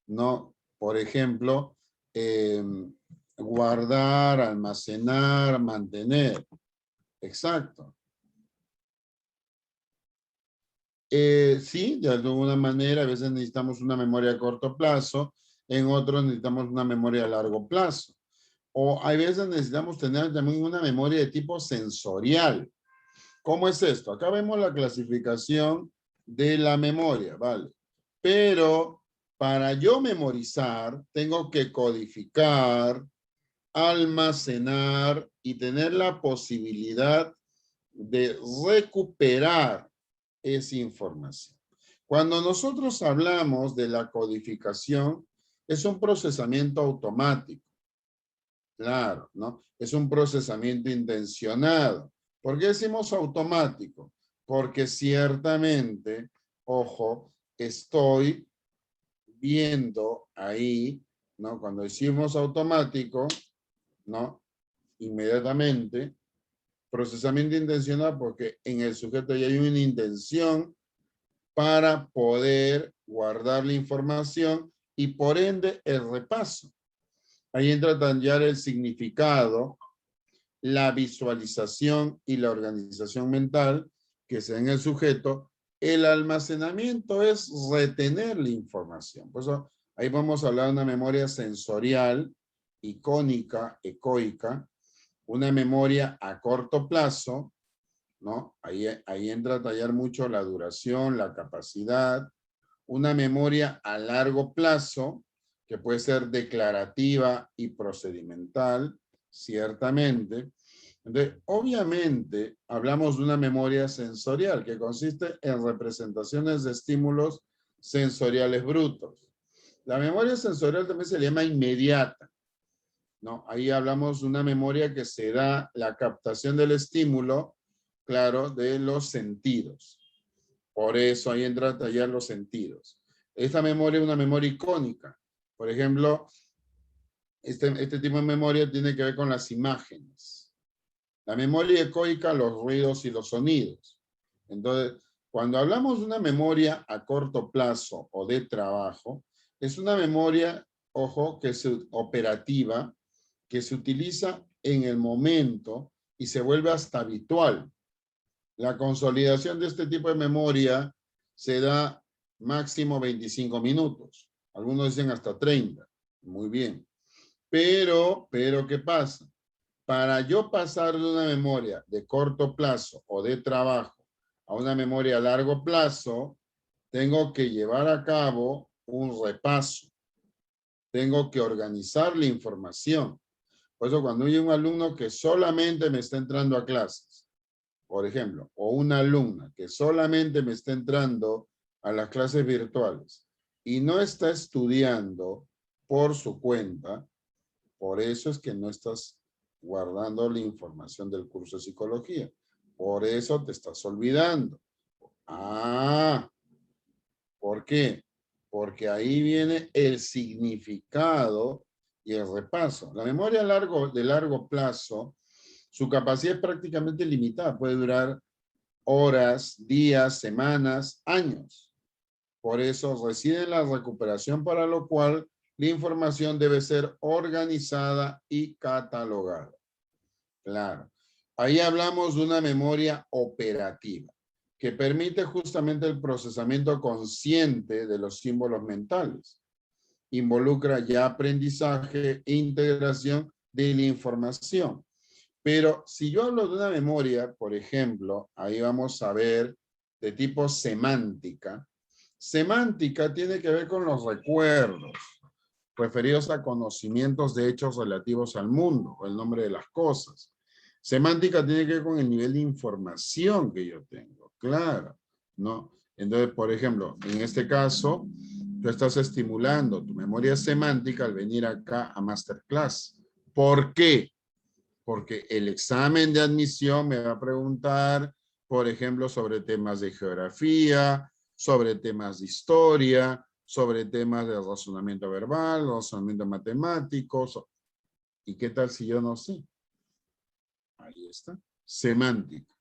¿no? Por ejemplo, guardar, almacenar, mantener. Exacto. Sí, de alguna manera, a veces necesitamos una memoria a corto plazo, en otros necesitamos una memoria a largo plazo. O hay veces necesitamos tener también una memoria de tipo sensorial. ¿Cómo es esto? Acá vemos la clasificación de la memoria, ¿vale? Pero para yo memorizar, tengo que codificar, almacenar y tener la posibilidad de recuperar esa información. Cuando nosotros hablamos de la codificación, es un procesamiento automático. Claro, ¿no? Es un procesamiento intencionado. ¿Por qué decimos automático? Porque ciertamente, ojo, estoy viendo ahí, ¿no? Cuando decimos automático, ¿no? Inmediatamente, procesamiento intencional porque en el sujeto ya hay una intención para poder guardar la información y por ende el repaso. Ahí entra también el significado, la visualización y la organización mental que se da en el sujeto. El almacenamiento es retener la información. Por eso ahí vamos a hablar de una memoria sensorial, icónica, ecoica, una memoria a corto plazo, ¿no? Ahí entra a tallar mucho la duración, la capacidad, una memoria a largo plazo, que puede ser declarativa y procedimental, ciertamente. Entonces, obviamente, hablamos de una memoria sensorial que consiste en representaciones de estímulos sensoriales brutos. La memoria sensorial también se le llama inmediata, ¿no? Ahí hablamos de una memoria que se da la captación del estímulo, claro, de los sentidos. Por eso ahí entra a tallar los sentidos. Esta memoria es una memoria icónica. Por ejemplo, este tipo de memoria tiene que ver con las imágenes. La memoria ecoica, los ruidos y los sonidos. Entonces, cuando hablamos de una memoria a corto plazo o de trabajo, es una memoria, ojo, que es operativa, que se utiliza en el momento y se vuelve hasta habitual. La consolidación de este tipo de memoria se da máximo 25 minutos. Algunos dicen hasta 30. Muy bien. Pero, ¿qué pasa? Para yo pasar de una memoria de corto plazo o de trabajo a una memoria a largo plazo, tengo que llevar a cabo un repaso. Tengo que organizar la información. Por eso cuando hay un alumno que solamente me está entrando a clases, por ejemplo, o una alumna que solamente me está entrando a las clases virtuales y no está estudiando por su cuenta, por eso es que no estás guardando la información del curso de psicología. Por eso te estás olvidando. Ah, ¿por qué? Porque ahí viene el significado y el repaso. La memoria de largo plazo, su capacidad es prácticamente limitada. Puede durar horas, días, semanas, años. Por eso reside en la recuperación, para lo cual la información debe ser organizada y catalogada. Claro. Ahí hablamos de una memoria operativa que permite justamente el procesamiento consciente de los símbolos mentales. Involucra ya aprendizaje e integración de la información. Pero si yo hablo de una memoria, por ejemplo, ahí vamos a ver de tipo semántica. Semántica tiene que ver con los recuerdos referidos a conocimientos de hechos relativos al mundo o el nombre de las cosas. Semántica tiene que ver con el nivel de información que yo tengo, claro, ¿no? Entonces, por ejemplo, en este caso, tú estás estimulando tu memoria semántica al venir acá a Masterclass. ¿Por qué? Porque el examen de admisión me va a preguntar, por ejemplo, sobre temas de geografía, sobre temas de historia, sobre temas de razonamiento verbal, razonamiento matemático. ¿Y qué tal si yo no sé? Ahí está. Semántica.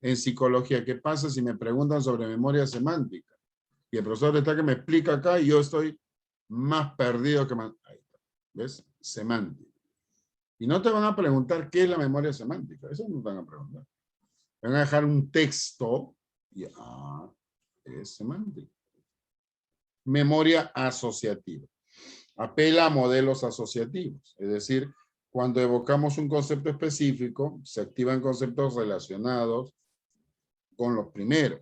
En psicología, ¿qué pasa si me preguntan sobre memoria semántica? Y el profesor está que me explica acá y yo estoy más perdido que más. Ahí está. ¿Ves? Semántica. Y no te van a preguntar qué es la memoria semántica. Eso no te van a preguntar. Van a dejar un texto y es semántica. Memoria asociativa. Apela a modelos asociativos. Es decir, cuando evocamos un concepto específico, se activan conceptos relacionados con los primeros.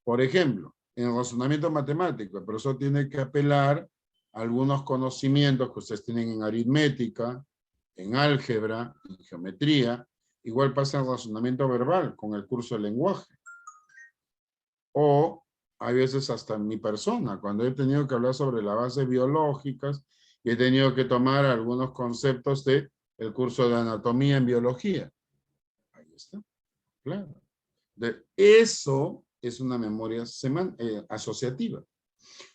Por ejemplo, en razonamiento matemático, el profesor tiene que apelar a algunos conocimientos que ustedes tienen en aritmética, en álgebra, en geometría. Igual pasa en razonamiento verbal con el curso de lenguaje. O hay veces hasta en mi persona, cuando he tenido que hablar sobre las bases biológicas y he tenido que tomar algunos conceptos del curso de anatomía en biología. Ahí está, claro. Eso es una memoria asociativa.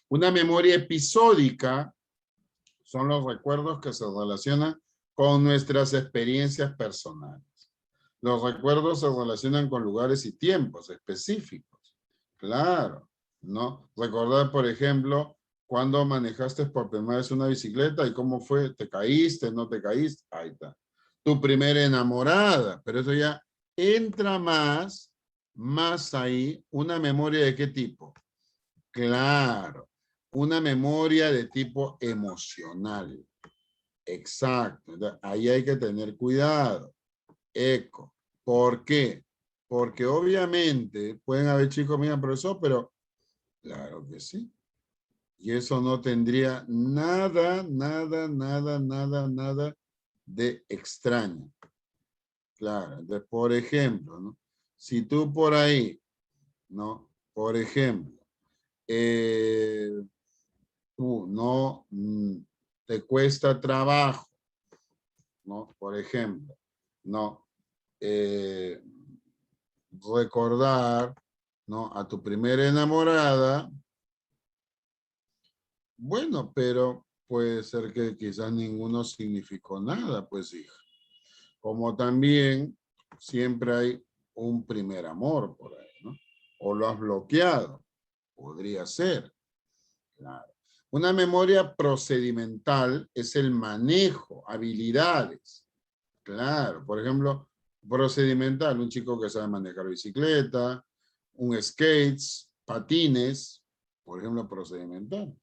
Una memoria episódica son los recuerdos que se relacionan con nuestras experiencias personales. Los recuerdos se relacionan con lugares y tiempos específicos. Claro, ¿no? Recordar, por ejemplo, cuando manejaste por primera vez una bicicleta y cómo fue, ¿te caíste, no te caíste? Ahí está. Tu primera enamorada, pero eso ya entra más ahí, una memoria de qué tipo. Claro, una memoria de tipo emocional. Exacto. Entonces, ahí hay que tener cuidado. Eco. ¿Por qué? Porque obviamente pueden haber chicos, mira, profesor, pero claro que sí. Y eso no tendría nada de extraño. Claro. Entonces, por ejemplo, ¿no? Si tú por ahí, ¿no? Por ejemplo, tú no te cuesta trabajo, ¿no? Por ejemplo, ¿no? Recordar, ¿no? A tu primera enamorada. Bueno, pero puede ser que quizás ninguno significó nada, pues hija. Como también siempre hay un primer amor por ahí, ¿no? O lo has bloqueado. Podría ser. Claro. Una memoria procedimental es el manejo, habilidades. Claro, por ejemplo, procedimental, un chico que sabe manejar bicicleta, un skates, patines, por ejemplo, procedimental,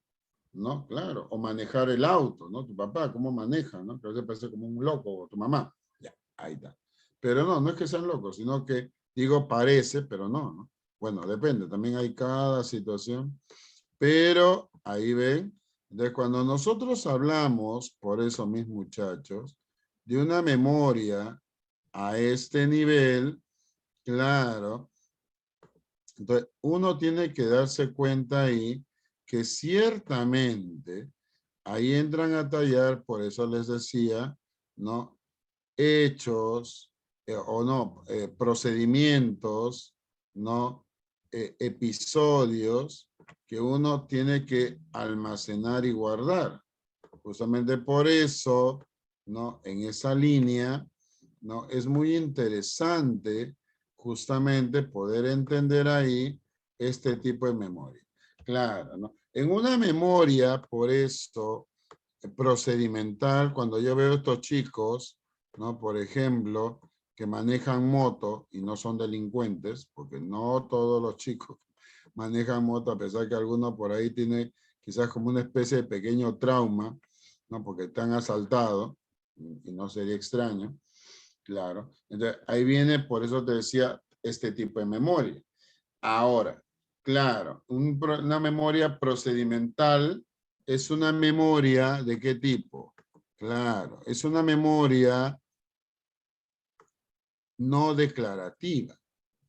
¿no? Claro, o manejar el auto, ¿no? Tu papá, ¿cómo maneja, no? Que a veces parece como un loco, o tu mamá, ya, ahí está. Pero no, no es que sean locos, sino que, digo, parece, pero no, ¿no? Bueno, depende, también hay cada situación. Pero ahí ven, de cuando nosotros hablamos, por eso mis muchachos, de una memoria a este nivel, claro, entonces uno tiene que darse cuenta ahí que ciertamente ahí entran a tallar, por eso les decía, ¿no? Hechos o no, procedimientos, ¿no? Episodios que uno tiene que almacenar y guardar. Justamente por eso, ¿no? En esa línea, ¿no? Es muy interesante justamente poder entender ahí este tipo de memoria. Claro, ¿no? En una memoria, por eso, procedimental, cuando yo veo estos chicos, ¿no? Por ejemplo, que manejan moto y no son delincuentes, porque no todos los chicos manejan moto, a pesar que alguno por ahí tiene quizás como una especie de pequeño trauma, ¿no? Porque están asaltados, y no sería extraño, claro. Entonces, ahí viene, por eso te decía, este tipo de memoria. Ahora, claro, una memoria procedimental es una memoria ¿de qué tipo? Claro, es una memoria no declarativa.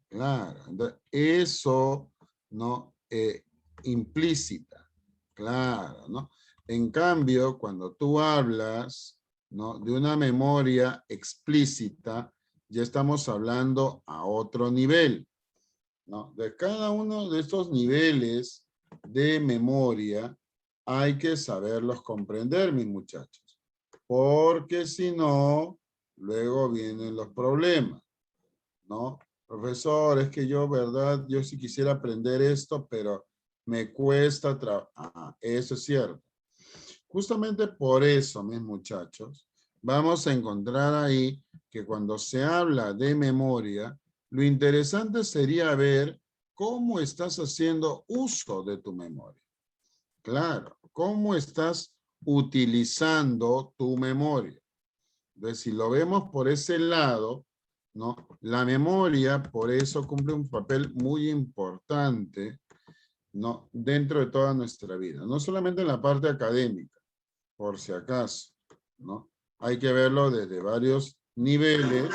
Claro, entonces, eso, ¿no? Implícita. Claro, ¿no? En cambio, cuando tú hablas, ¿no? De una memoria explícita, ya estamos hablando a otro nivel, ¿no? De cada uno de estos niveles de memoria hay que saberlos comprender, mis muchachos, porque si no, luego vienen los problemas, ¿no? Profesor, es que yo, ¿verdad? Yo sí quisiera aprender esto, pero me cuesta trabajar. Eso es cierto. Justamente por eso, mis muchachos, vamos a encontrar ahí que cuando se habla de memoria, lo interesante sería ver cómo estás haciendo uso de tu memoria. Claro, cómo estás utilizando tu memoria. Entonces, si lo vemos por ese lado, ¿no? La memoria, por eso, cumple un papel muy importante, ¿no? Dentro de toda nuestra vida. No solamente en la parte académica, por si acaso, ¿no? Hay que verlo desde varios niveles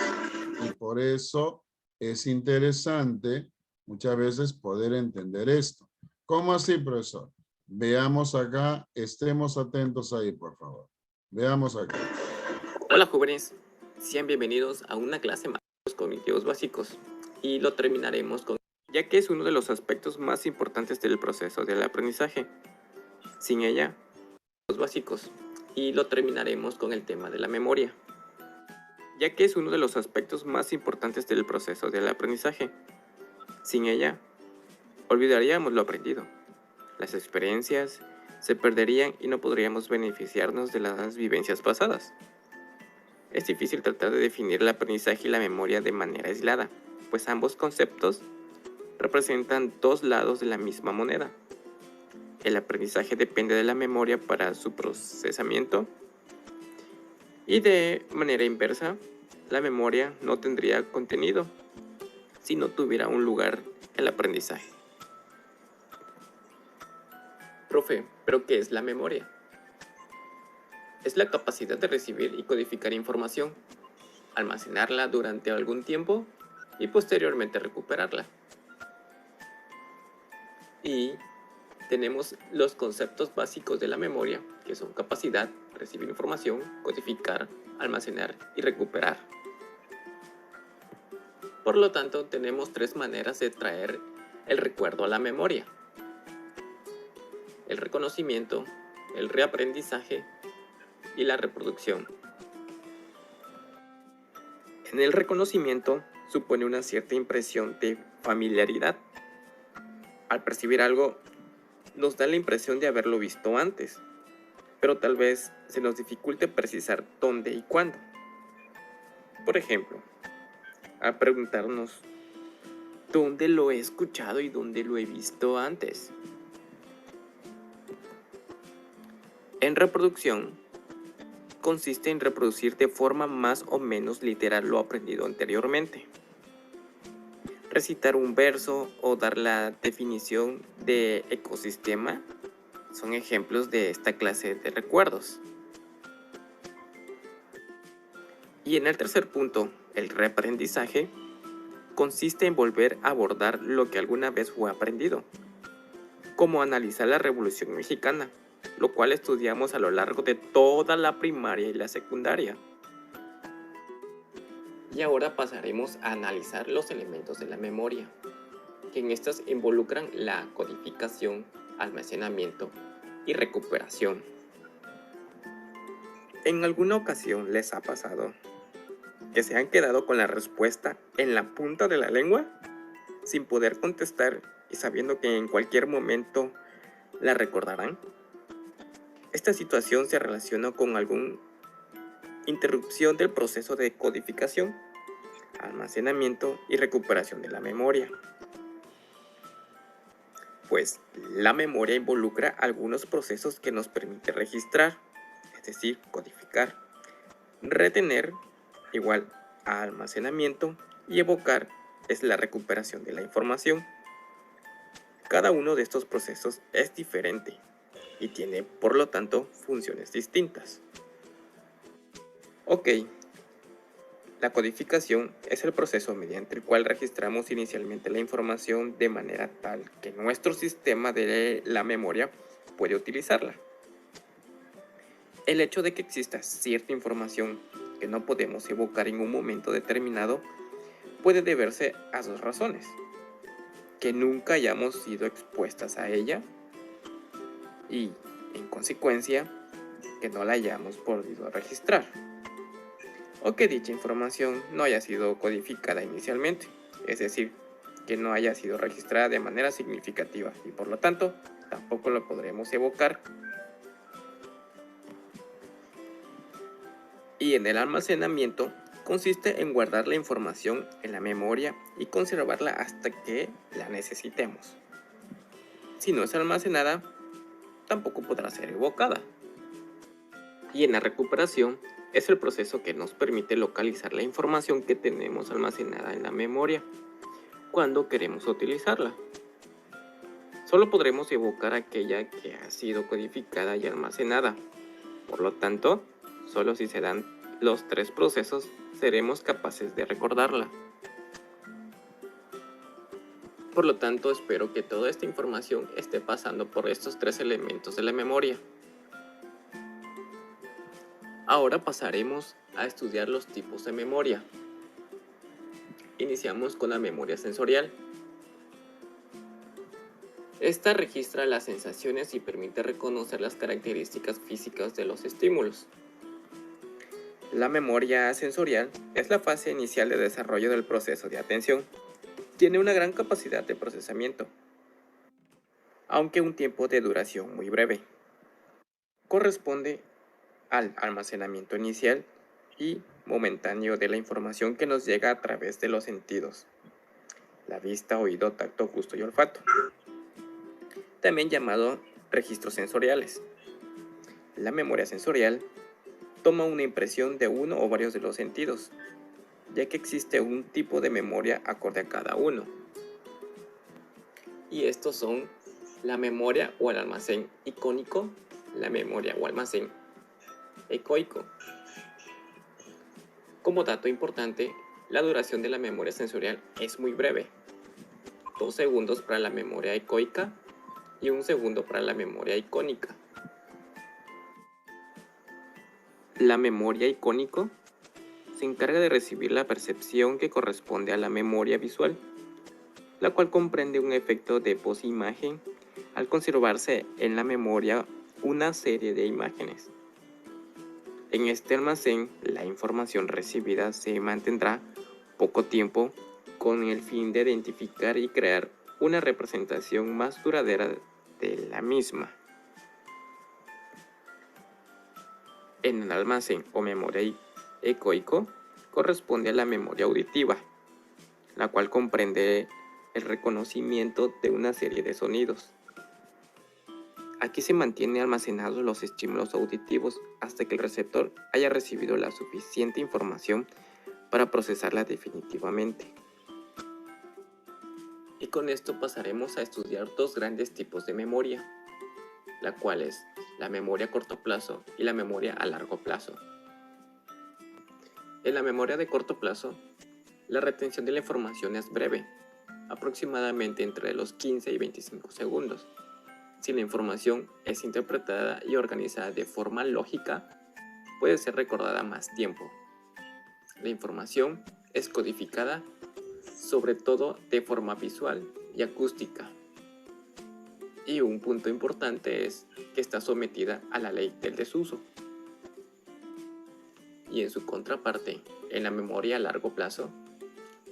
y por eso es interesante muchas veces poder entender esto. ¿Cómo así, profesor? Veamos acá, estemos atentos ahí, por favor. Veamos acá. Hola jóvenes, sean bienvenidos a una clase más de los cognitivos básicos y lo terminaremos con, ya que es uno de los aspectos más importantes del proceso del aprendizaje. Sin ella, los básicos y lo terminaremos con el tema de la memoria, ya que es uno de los aspectos más importantes del proceso del aprendizaje. Sin ella, olvidaríamos lo aprendido. Las experiencias se perderían y no podríamos beneficiarnos de las vivencias pasadas. Es difícil tratar de definir el aprendizaje y la memoria de manera aislada, pues ambos conceptos representan dos lados de la misma moneda. El aprendizaje depende de la memoria para su procesamiento Y de manera inversa, la memoria no tendría contenido si no tuviera un lugar el aprendizaje. Profe, ¿pero qué es la memoria? Es la capacidad de recibir y codificar información, almacenarla durante algún tiempo y posteriormente recuperarla. Y tenemos los conceptos básicos de la memoria, que son capacidad, recibir información, codificar, almacenar y recuperar. Por lo tanto, tenemos 3 maneras de traer el recuerdo a la memoria: el reconocimiento, el reaprendizaje y la reproducción. En el reconocimiento supone una cierta impresión de familiaridad. Al percibir algo, nos da la impresión de haberlo visto antes, pero tal vez se nos dificulte precisar dónde y cuándo. Por ejemplo, al preguntarnos ¿dónde lo he escuchado y dónde lo he visto antes? En reproducción, consiste en reproducir de forma más o menos literal lo aprendido anteriormente. Recitar un verso o dar la definición de ecosistema son ejemplos de esta clase de recuerdos. Y en el tercer punto, el reaprendizaje, consiste en volver a abordar lo que alguna vez fue aprendido, como analizar la Revolución Mexicana, lo cual estudiamos a lo largo de toda la primaria y la secundaria. Y ahora pasaremos a analizar los elementos de la memoria, que en estas involucran la codificación, almacenamiento y recuperación. ¿En alguna ocasión les ha pasado que se han quedado con la respuesta en la punta de la lengua, sin poder contestar y sabiendo que en cualquier momento la recordarán? Esta situación se relaciona con alguna interrupción del proceso de codificación, almacenamiento y recuperación de la memoria. Pues la memoria involucra algunos procesos que nos permite registrar, es decir, codificar, retener, igual a almacenamiento, y evocar es la recuperación de la información. Cada uno de estos procesos es diferente y tiene, por lo tanto, funciones distintas. Ok, la codificación es el proceso mediante el cual registramos inicialmente la información de manera tal que nuestro sistema de la memoria puede utilizarla. El hecho de que exista cierta información que no podemos evocar en un momento determinado puede deberse a 2 razones: que nunca hayamos sido expuestas a ella y, en consecuencia, que no la hayamos podido registrar, o que dicha información no haya sido codificada inicialmente, es decir, que no haya sido registrada de manera significativa y por lo tanto tampoco lo podremos evocar. Y en el almacenamiento consiste en guardar la información en la memoria y conservarla hasta que la necesitemos. Si no es almacenada, tampoco podrá ser evocada. Y en la recuperación es el proceso que nos permite localizar la información que tenemos almacenada en la memoria cuando queremos utilizarla. Solo podremos evocar aquella que ha sido codificada y almacenada. Por lo tanto, solo si se dan los 3 procesos seremos capaces de recordarla. Por lo tanto, espero que toda esta información esté pasando por estos 3 elementos de la memoria. Ahora pasaremos a estudiar los tipos de memoria. Iniciamos con la memoria sensorial. Esta registra las sensaciones y permite reconocer las características físicas de los estímulos. La memoria sensorial es la fase inicial de desarrollo del proceso de atención. Tiene una gran capacidad de procesamiento, aunque un tiempo de duración muy breve. Corresponde al almacenamiento inicial y momentáneo de la información que nos llega a través de los sentidos: la vista, oído, tacto, gusto y olfato, también llamado registros sensoriales. La memoria sensorial toma una impresión de uno o varios de los sentidos, ya que existe un tipo de memoria acorde a cada uno. Y estos son la memoria o el almacén icónico, la memoria o almacén ecoico. Como dato importante, la duración de la memoria sensorial es muy breve, 2 segundos para la memoria ecoica y 1 segundo para la memoria icónica. La memoria icónico se encarga de recibir la percepción que corresponde a la memoria visual, la cual comprende un efecto de posimagen al conservarse en la memoria una serie de imágenes. En este almacén, la información recibida se mantendrá poco tiempo con el fin de identificar y crear una representación más duradera de la misma. En el almacén o memoria ecoico corresponde a la memoria auditiva, la cual comprende el reconocimiento de una serie de sonidos. Aquí se mantiene almacenados los estímulos auditivos hasta que el receptor haya recibido la suficiente información para procesarla definitivamente. Y con esto pasaremos a estudiar dos grandes tipos de memoria, la cual es la memoria a corto plazo y la memoria a largo plazo. En la memoria de corto plazo, la retención de la información es breve, aproximadamente entre los 15 y 25 segundos. Si la información es interpretada y organizada de forma lógica, puede ser recordada más tiempo. La información es codificada, sobre todo de forma visual y acústica. Y un punto importante es que está sometida a la ley del desuso. Y en su contraparte, en la memoria a largo plazo,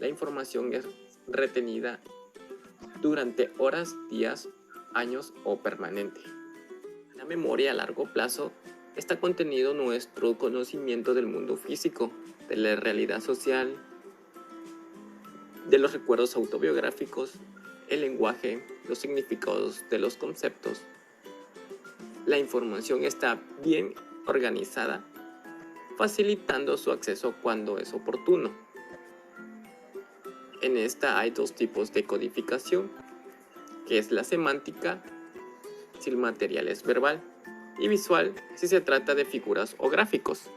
la información es retenida durante horas, días, años o permanente. En la memoria a largo plazo está contenido nuestro conocimiento del mundo físico, de la realidad social, de los recuerdos autobiográficos, el lenguaje, los significados de los conceptos. La información está bien organizada, facilitando su acceso cuando es oportuno. En esta hay dos tipos de codificación, que es la semántica, si el material es verbal, y visual, si se trata de figuras o gráficos.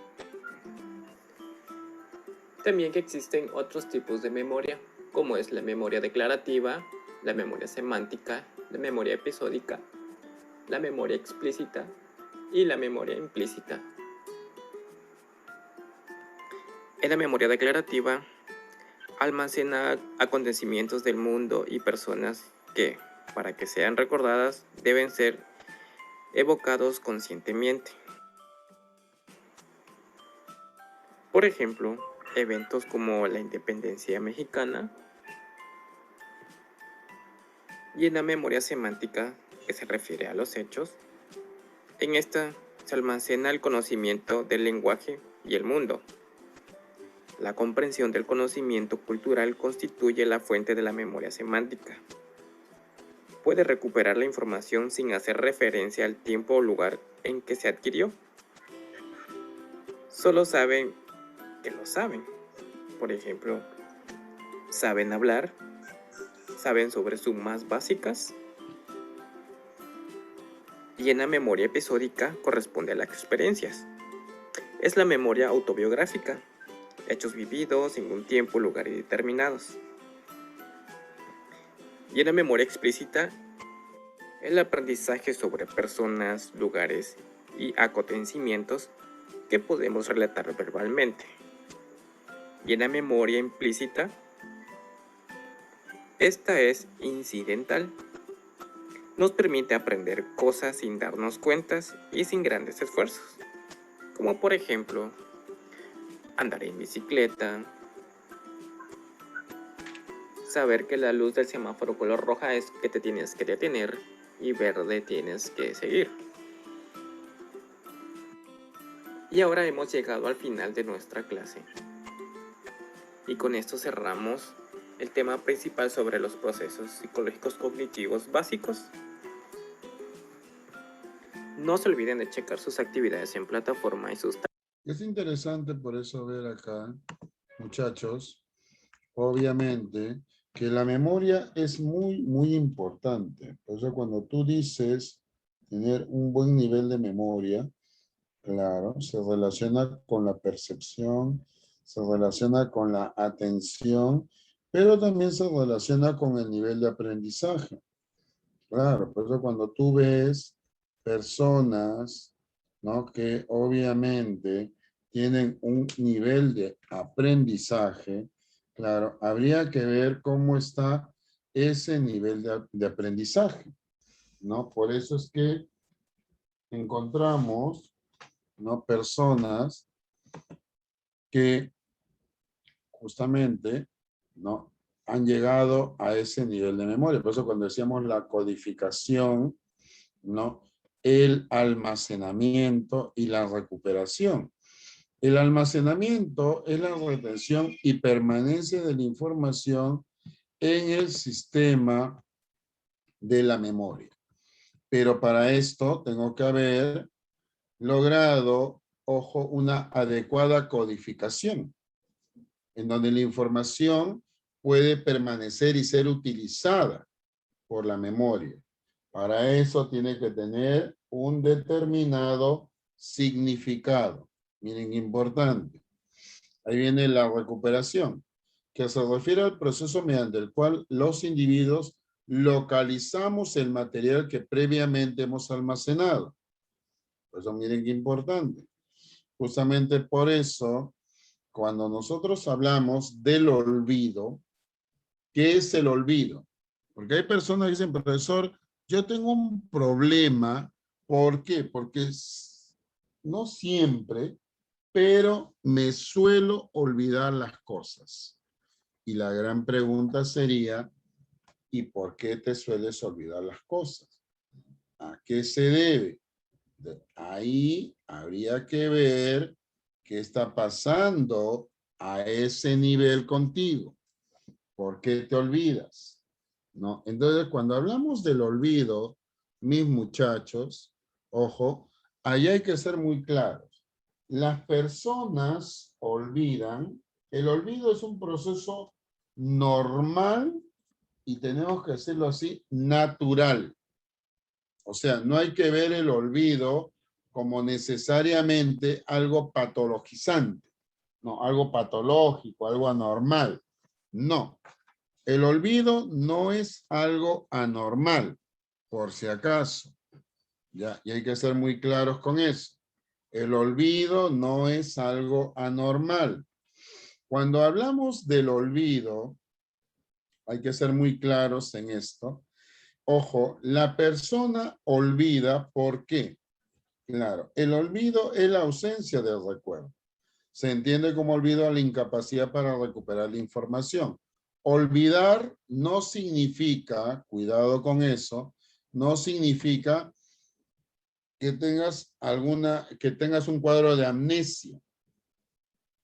También que existen otros tipos de memoria, como es la memoria declarativa, la memoria semántica, la memoria episódica, la memoria explícita y la memoria implícita. En la memoria declarativa, almacena acontecimientos del mundo y personas que, para que sean recordadas, deben ser evocados conscientemente. Por ejemplo, eventos como la independencia mexicana. Y en la memoria semántica, que se refiere a los hechos, en esta se almacena el conocimiento del lenguaje y el mundo. La comprensión del conocimiento cultural constituye la fuente de la memoria semántica. Puede recuperar la información sin hacer referencia al tiempo o lugar en que se adquirió. Solo saben que lo saben. Por ejemplo, saben hablar, saben sobre sumas básicas. Y en la memoria episódica corresponde a las experiencias. Es la memoria autobiográfica, hechos vividos en un tiempo, lugar y determinados. Y en la memoria explícita, el aprendizaje sobre personas, lugares y acontecimientos que podemos relatar verbalmente. Y en la memoria implícita, esta es incidental. Nos permite aprender cosas sin darnos cuentas y sin grandes esfuerzos, como por ejemplo, andar en bicicleta, saber que la luz del semáforo color roja es que te tienes que detener y verde tienes que seguir. Y ahora hemos llegado al final de nuestra clase. Y con esto cerramos el tema principal sobre los procesos psicológicos cognitivos básicos. No se olviden de checar sus actividades en plataforma y sus Es interesante por eso ver acá, muchachos, obviamente, que la memoria es muy, muy importante. Por eso cuando tú dices tener un buen nivel de memoria, claro, se relaciona con la percepción, se relaciona con la atención, pero también se relaciona con el nivel de aprendizaje. Claro, por eso cuando tú ves personas, ¿no? Que obviamente tienen un nivel de aprendizaje, claro, habría que ver cómo está ese nivel de aprendizaje, ¿no? Por eso es que encontramos, ¿no? Personas que justamente, ¿no? Han llegado a ese nivel de memoria. Por eso cuando decíamos la codificación, ¿no? El almacenamiento y la recuperación. El almacenamiento es la retención y permanencia de la información en el sistema de la memoria. Pero para esto tengo que haber logrado, ojo, una adecuada codificación, en donde la información puede permanecer y ser utilizada por la memoria. Para eso tiene que tener un determinado significado. Miren, importante. Ahí viene la recuperación, que se refiere al proceso mediante el cual los individuos localizamos el material que previamente hemos almacenado. Por eso miren qué importante. Justamente por eso, cuando nosotros hablamos del olvido, ¿qué es el olvido? Porque hay personas que dicen, profesor, yo tengo un problema. ¿Por qué? Porque no siempre, pero me suelo olvidar las cosas. Y la gran pregunta sería, ¿y por qué te sueles olvidar las cosas? ¿A qué se debe? Ahí habría que ver qué está pasando a ese nivel contigo. ¿Por qué te olvidas? ¿No? Entonces, cuando hablamos del olvido, mis muchachos, ojo, ahí hay que ser muy claros. Las personas olvidan, el olvido es un proceso normal y tenemos que decirlo así, natural. O sea, no hay que ver el olvido como necesariamente algo patologizante, no, algo patológico, algo anormal. No, el olvido no es algo anormal, por si acaso. Ya, y hay que ser muy claros con eso. El olvido no es algo anormal. Cuando hablamos del olvido, hay que ser muy claros en esto. Ojo, la persona olvida, ¿por qué? Claro, el olvido es la ausencia del recuerdo. Se entiende como olvido a la incapacidad para recuperar la información. Olvidar no significa, cuidado con eso, no significa que tengas un cuadro de amnesia.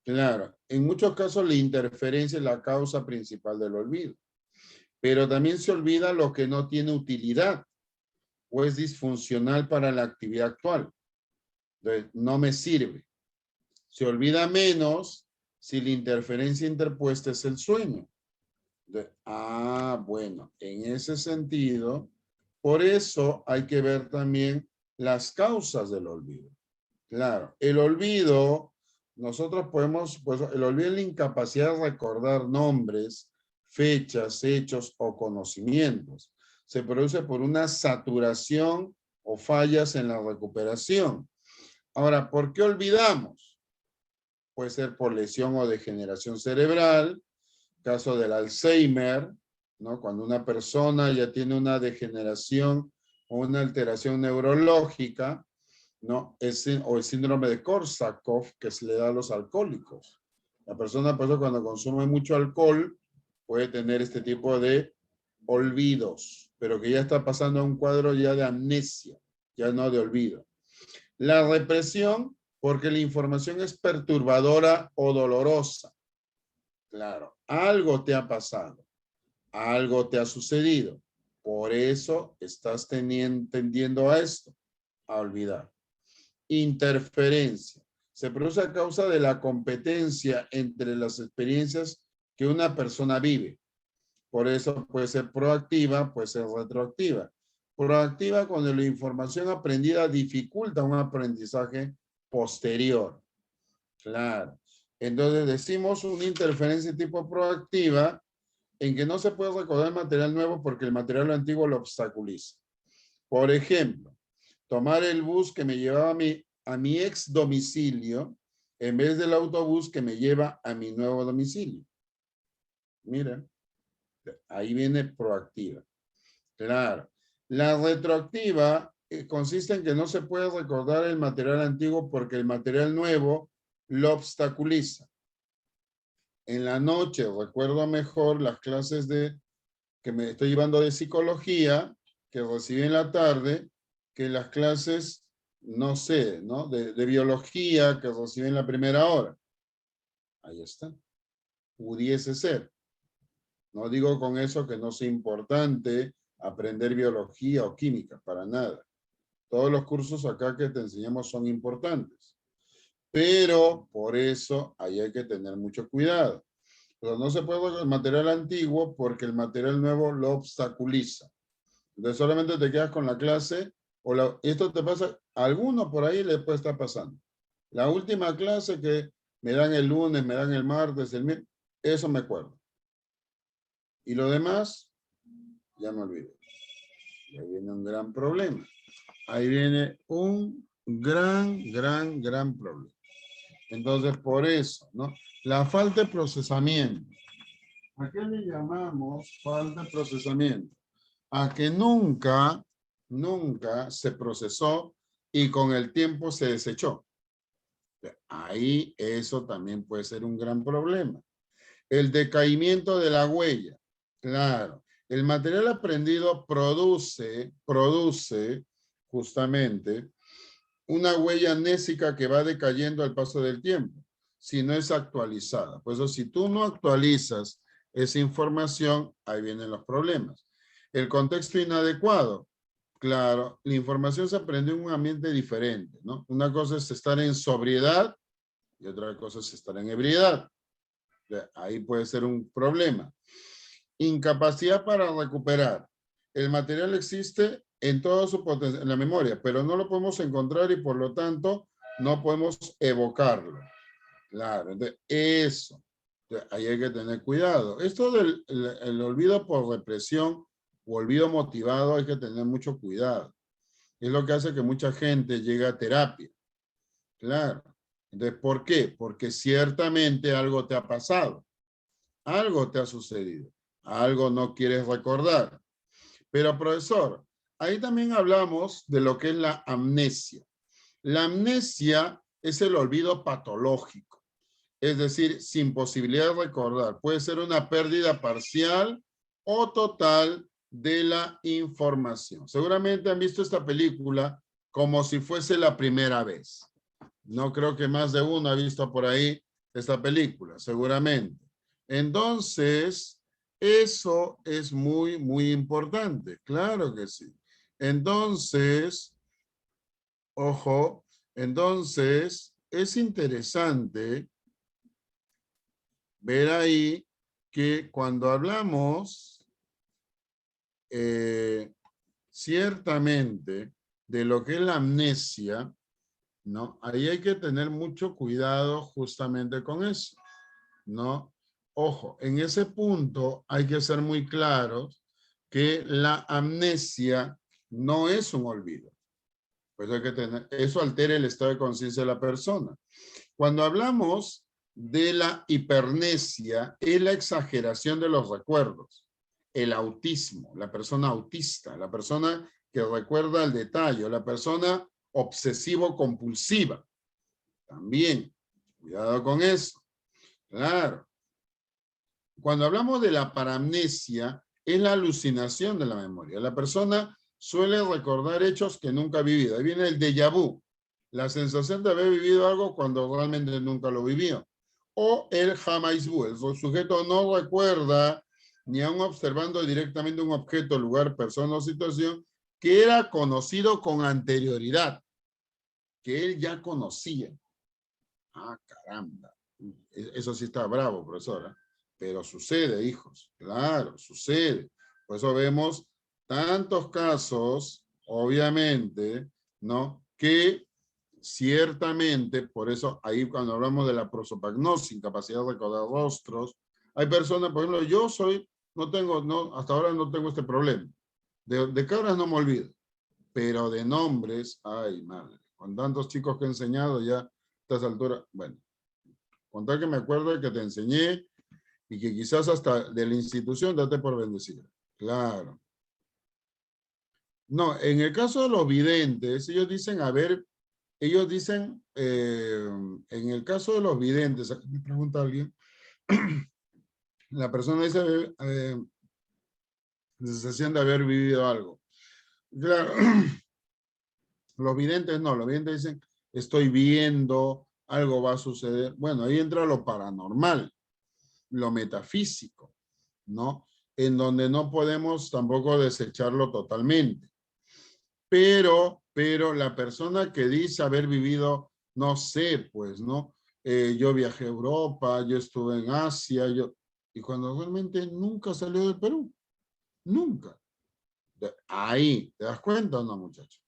Claro, en muchos casos la interferencia es la causa principal del olvido. Pero también se olvida lo que no tiene utilidad o es disfuncional para la actividad actual. Entonces, no me sirve. Se olvida menos si la interferencia interpuesta es el sueño. Bueno, en ese sentido, por eso hay que ver también las causas del olvido. Claro, el olvido, nosotros podemos, pues el olvido es la incapacidad de recordar nombres, fechas, hechos o conocimientos. Se produce por una saturación o fallas en la recuperación. Ahora, ¿por qué olvidamos? Puede ser por lesión o degeneración cerebral, caso del Alzheimer, ¿no? Cuando una persona ya tiene una degeneración o una alteración neurológica, ¿no? O el síndrome de Korsakoff que se le da a los alcohólicos. La persona, por eso, cuando consume mucho alcohol, puede tener este tipo de olvidos, pero que ya está pasando a un cuadro ya de amnesia, ya no de olvido. La represión, porque la información es perturbadora o dolorosa. Claro, algo te ha pasado, algo te ha sucedido. Por eso estás tendiendo a esto, a olvidar. Interferencia. Se produce a causa de la competencia entre las experiencias que una persona vive. Por eso puede ser proactiva, puede ser retroactiva. Proactiva cuando la información aprendida dificulta un aprendizaje posterior. Claro. Entonces decimos una interferencia tipo proactiva en que no se puede recordar el material nuevo porque el material antiguo lo obstaculiza. Por ejemplo, tomar el bus que me llevaba a mi ex domicilio en vez del autobús que me lleva a mi nuevo domicilio. Mira, ahí viene proactiva. Claro. La retroactiva consiste en que no se puede recordar el material antiguo porque el material nuevo lo obstaculiza. En la noche recuerdo mejor las clases que me estoy llevando de psicología que recibí en la tarde que las clases, no sé, ¿no? De biología que recibí en la primera hora. Ahí está. Pudiese ser. No digo con eso que no sea importante aprender biología o química, para nada. Todos los cursos acá que te enseñamos son importantes. Pero por eso ahí hay que tener mucho cuidado. Pero no se puede con el material antiguo porque el material nuevo lo obstaculiza. Entonces solamente te quedas con la clase esto te pasa, a alguno por ahí le puede estar pasando. La última clase que me dan el lunes, me dan el martes, el miércoles, eso me acuerdo. Y lo demás, ya me olvido. Y ahí viene un gran problema. Ahí viene un gran problema. Entonces, por eso, ¿no? La falta de procesamiento. ¿A qué le llamamos falta de procesamiento? A que nunca se procesó y con el tiempo se desechó. Ahí eso también puede ser un gran problema. El decaimiento de la huella. Claro, el material aprendido produce justamente una huella amnésica que va decayendo al paso del tiempo, si no es actualizada. Por eso, si tú no actualizas esa información, ahí vienen los problemas. El contexto inadecuado. Claro, la información se aprendió en un ambiente diferente, ¿no? Una cosa es estar en sobriedad y otra cosa es estar en ebriedad. Ahí puede ser un problema. Incapacidad para recuperar. El material existe en toda su potencia, en la memoria, pero no lo podemos encontrar y por lo tanto no podemos evocarlo. Claro, entonces eso. Ahí hay que tener cuidado. Esto del el olvido por represión o olvido motivado hay que tener mucho cuidado. Es lo que hace que mucha gente llegue a terapia. Claro. Entonces, ¿por qué? Porque ciertamente algo te ha pasado. Algo te ha sucedido. Algo no quieres recordar. Pero, profesor, ahí también hablamos de lo que es la amnesia. La amnesia es el olvido patológico. Es decir, sin posibilidad de recordar. Puede ser una pérdida parcial o total de la información. Seguramente han visto esta película como si fuese la primera vez. No creo que más de uno ha visto por ahí esta película, seguramente. Entonces, eso es muy importante. Claro que sí. Entonces, ojo, entonces es interesante ver ahí que cuando hablamos ciertamente de lo que es la amnesia, ¿no? Ahí hay que tener mucho cuidado justamente con eso, ¿no? Ojo, en ese punto hay que ser muy claros que la amnesia no es un olvido. Pues hay que tener, eso altera el estado de conciencia de la persona. Cuando hablamos de la hipermnesia, es la exageración de los recuerdos. El autismo, la persona autista, la persona que recuerda el detalle, la persona obsesivo-compulsiva. También, cuidado con eso. Claro. Cuando hablamos de la paramnesia, es la alucinación de la memoria. La persona suele recordar hechos que nunca ha vivido. Ahí viene el déjà vu, la sensación de haber vivido algo cuando realmente nunca lo vivió. O el jamais vu, el sujeto no recuerda ni aun observando directamente un objeto, lugar, persona o situación que era conocido con anterioridad, que él ya conocía. Ah, caramba. Eso sí está bravo, profesora. Pero sucede, hijos. Claro, sucede. Por eso vemos tantos casos, obviamente, ¿no? Que ciertamente, por eso ahí cuando hablamos de la prosopagnosis, incapacidad de recordar rostros, hay personas, por ejemplo, yo soy, hasta ahora no tengo este problema. De caras no me olvido, pero de nombres, ay madre, con tantos chicos que he enseñado ya a estas alturas, bueno, con tal que me acuerdo de que te enseñé y que quizás hasta de la institución date por bendecido. Claro. No, en el caso de los videntes, ellos dicen, en el caso de los videntes, aquí me pregunta alguien, la persona dice, sensación de haber vivido algo. Claro, los videntes no, los videntes dicen, estoy viendo, algo va a suceder. Bueno, ahí entra lo paranormal, lo metafísico, ¿no? En donde no podemos tampoco desecharlo totalmente. Pero la persona que dice haber vivido, no sé, pues, ¿no? Yo viajé a Europa, yo estuve en Asia, y cuando realmente nunca salió del Perú. Nunca. Ahí, ¿te das cuenta o no, muchachos?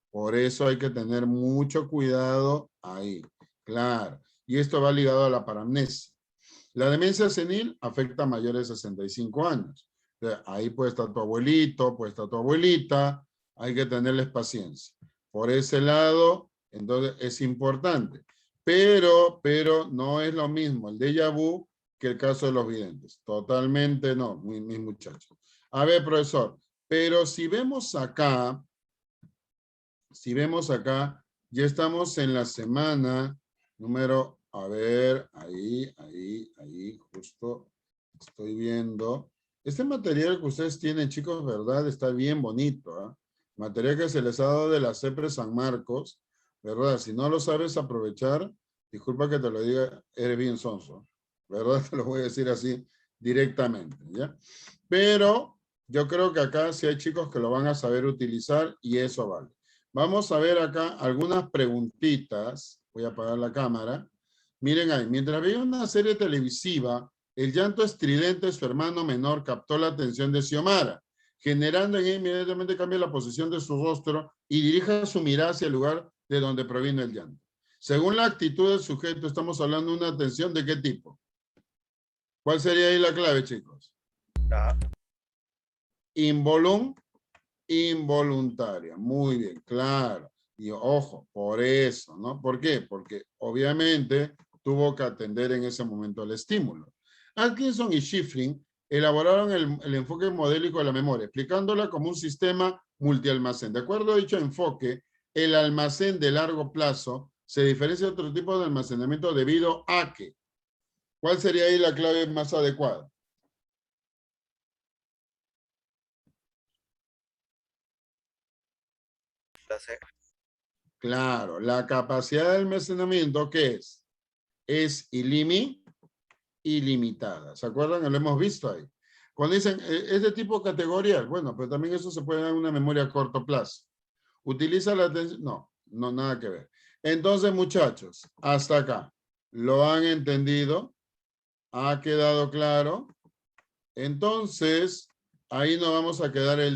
Por eso hay que tener mucho cuidado ahí. Claro. Y esto va ligado a la paramnesia. La demencia senil afecta a mayores de 65 años. Ahí puede estar tu abuelito, puede estar tu abuelita. Hay que tenerles paciencia. Por ese lado, entonces es importante. Pero no es lo mismo el déjà vu que el caso de los videntes. Totalmente no, mis muchachos. A ver, profesor, pero si vemos acá, ya estamos en la semana número, a ver, ahí, justo estoy viendo. Este material que ustedes tienen, chicos, ¿verdad? Está bien bonito, ¿eh? Material que se les ha dado de la CEPRE San Marcos, ¿verdad? Si no lo sabes aprovechar, disculpa que te lo diga, eres bien sonso, ¿verdad? Te lo voy a decir así directamente, ¿ya? Pero yo creo que acá sí hay chicos que lo van a saber utilizar y eso vale. Vamos a ver acá algunas preguntitas. Voy a apagar la cámara. Miren ahí, mientras veía una serie televisiva, el llanto estridente de su hermano menor captó la atención de Xiomara, generando en él inmediatamente cambia la posición de su rostro y dirija su mirada hacia el lugar de donde proviene el llanto. Según la actitud del sujeto, estamos hablando de una atención ¿de qué tipo? ¿Cuál sería ahí la clave, chicos? Involuntaria. Muy bien, claro. Y ojo, por eso, ¿no? ¿Por qué? Porque obviamente tuvo que atender en ese momento el estímulo. Atkinson y Schifrin elaboraron el enfoque modélico de la memoria, explicándola como un sistema multialmacén. De acuerdo a dicho enfoque, el almacén de largo plazo se diferencia de otro tipo de almacenamiento debido a que, ¿cuál sería ahí la clave más adecuada? Claro, la capacidad de almacenamiento, ¿qué es? Es ilimitada. ¿Se acuerdan? Lo hemos visto ahí. Cuando dicen, es de tipo categorial, bueno, pero también eso se puede dar en una memoria a corto plazo. ¿Utiliza la atención? No, nada que ver. Entonces, muchachos, hasta acá. ¿Lo han entendido? ¿Ha quedado claro? Entonces, ahí nos vamos a quedar el día.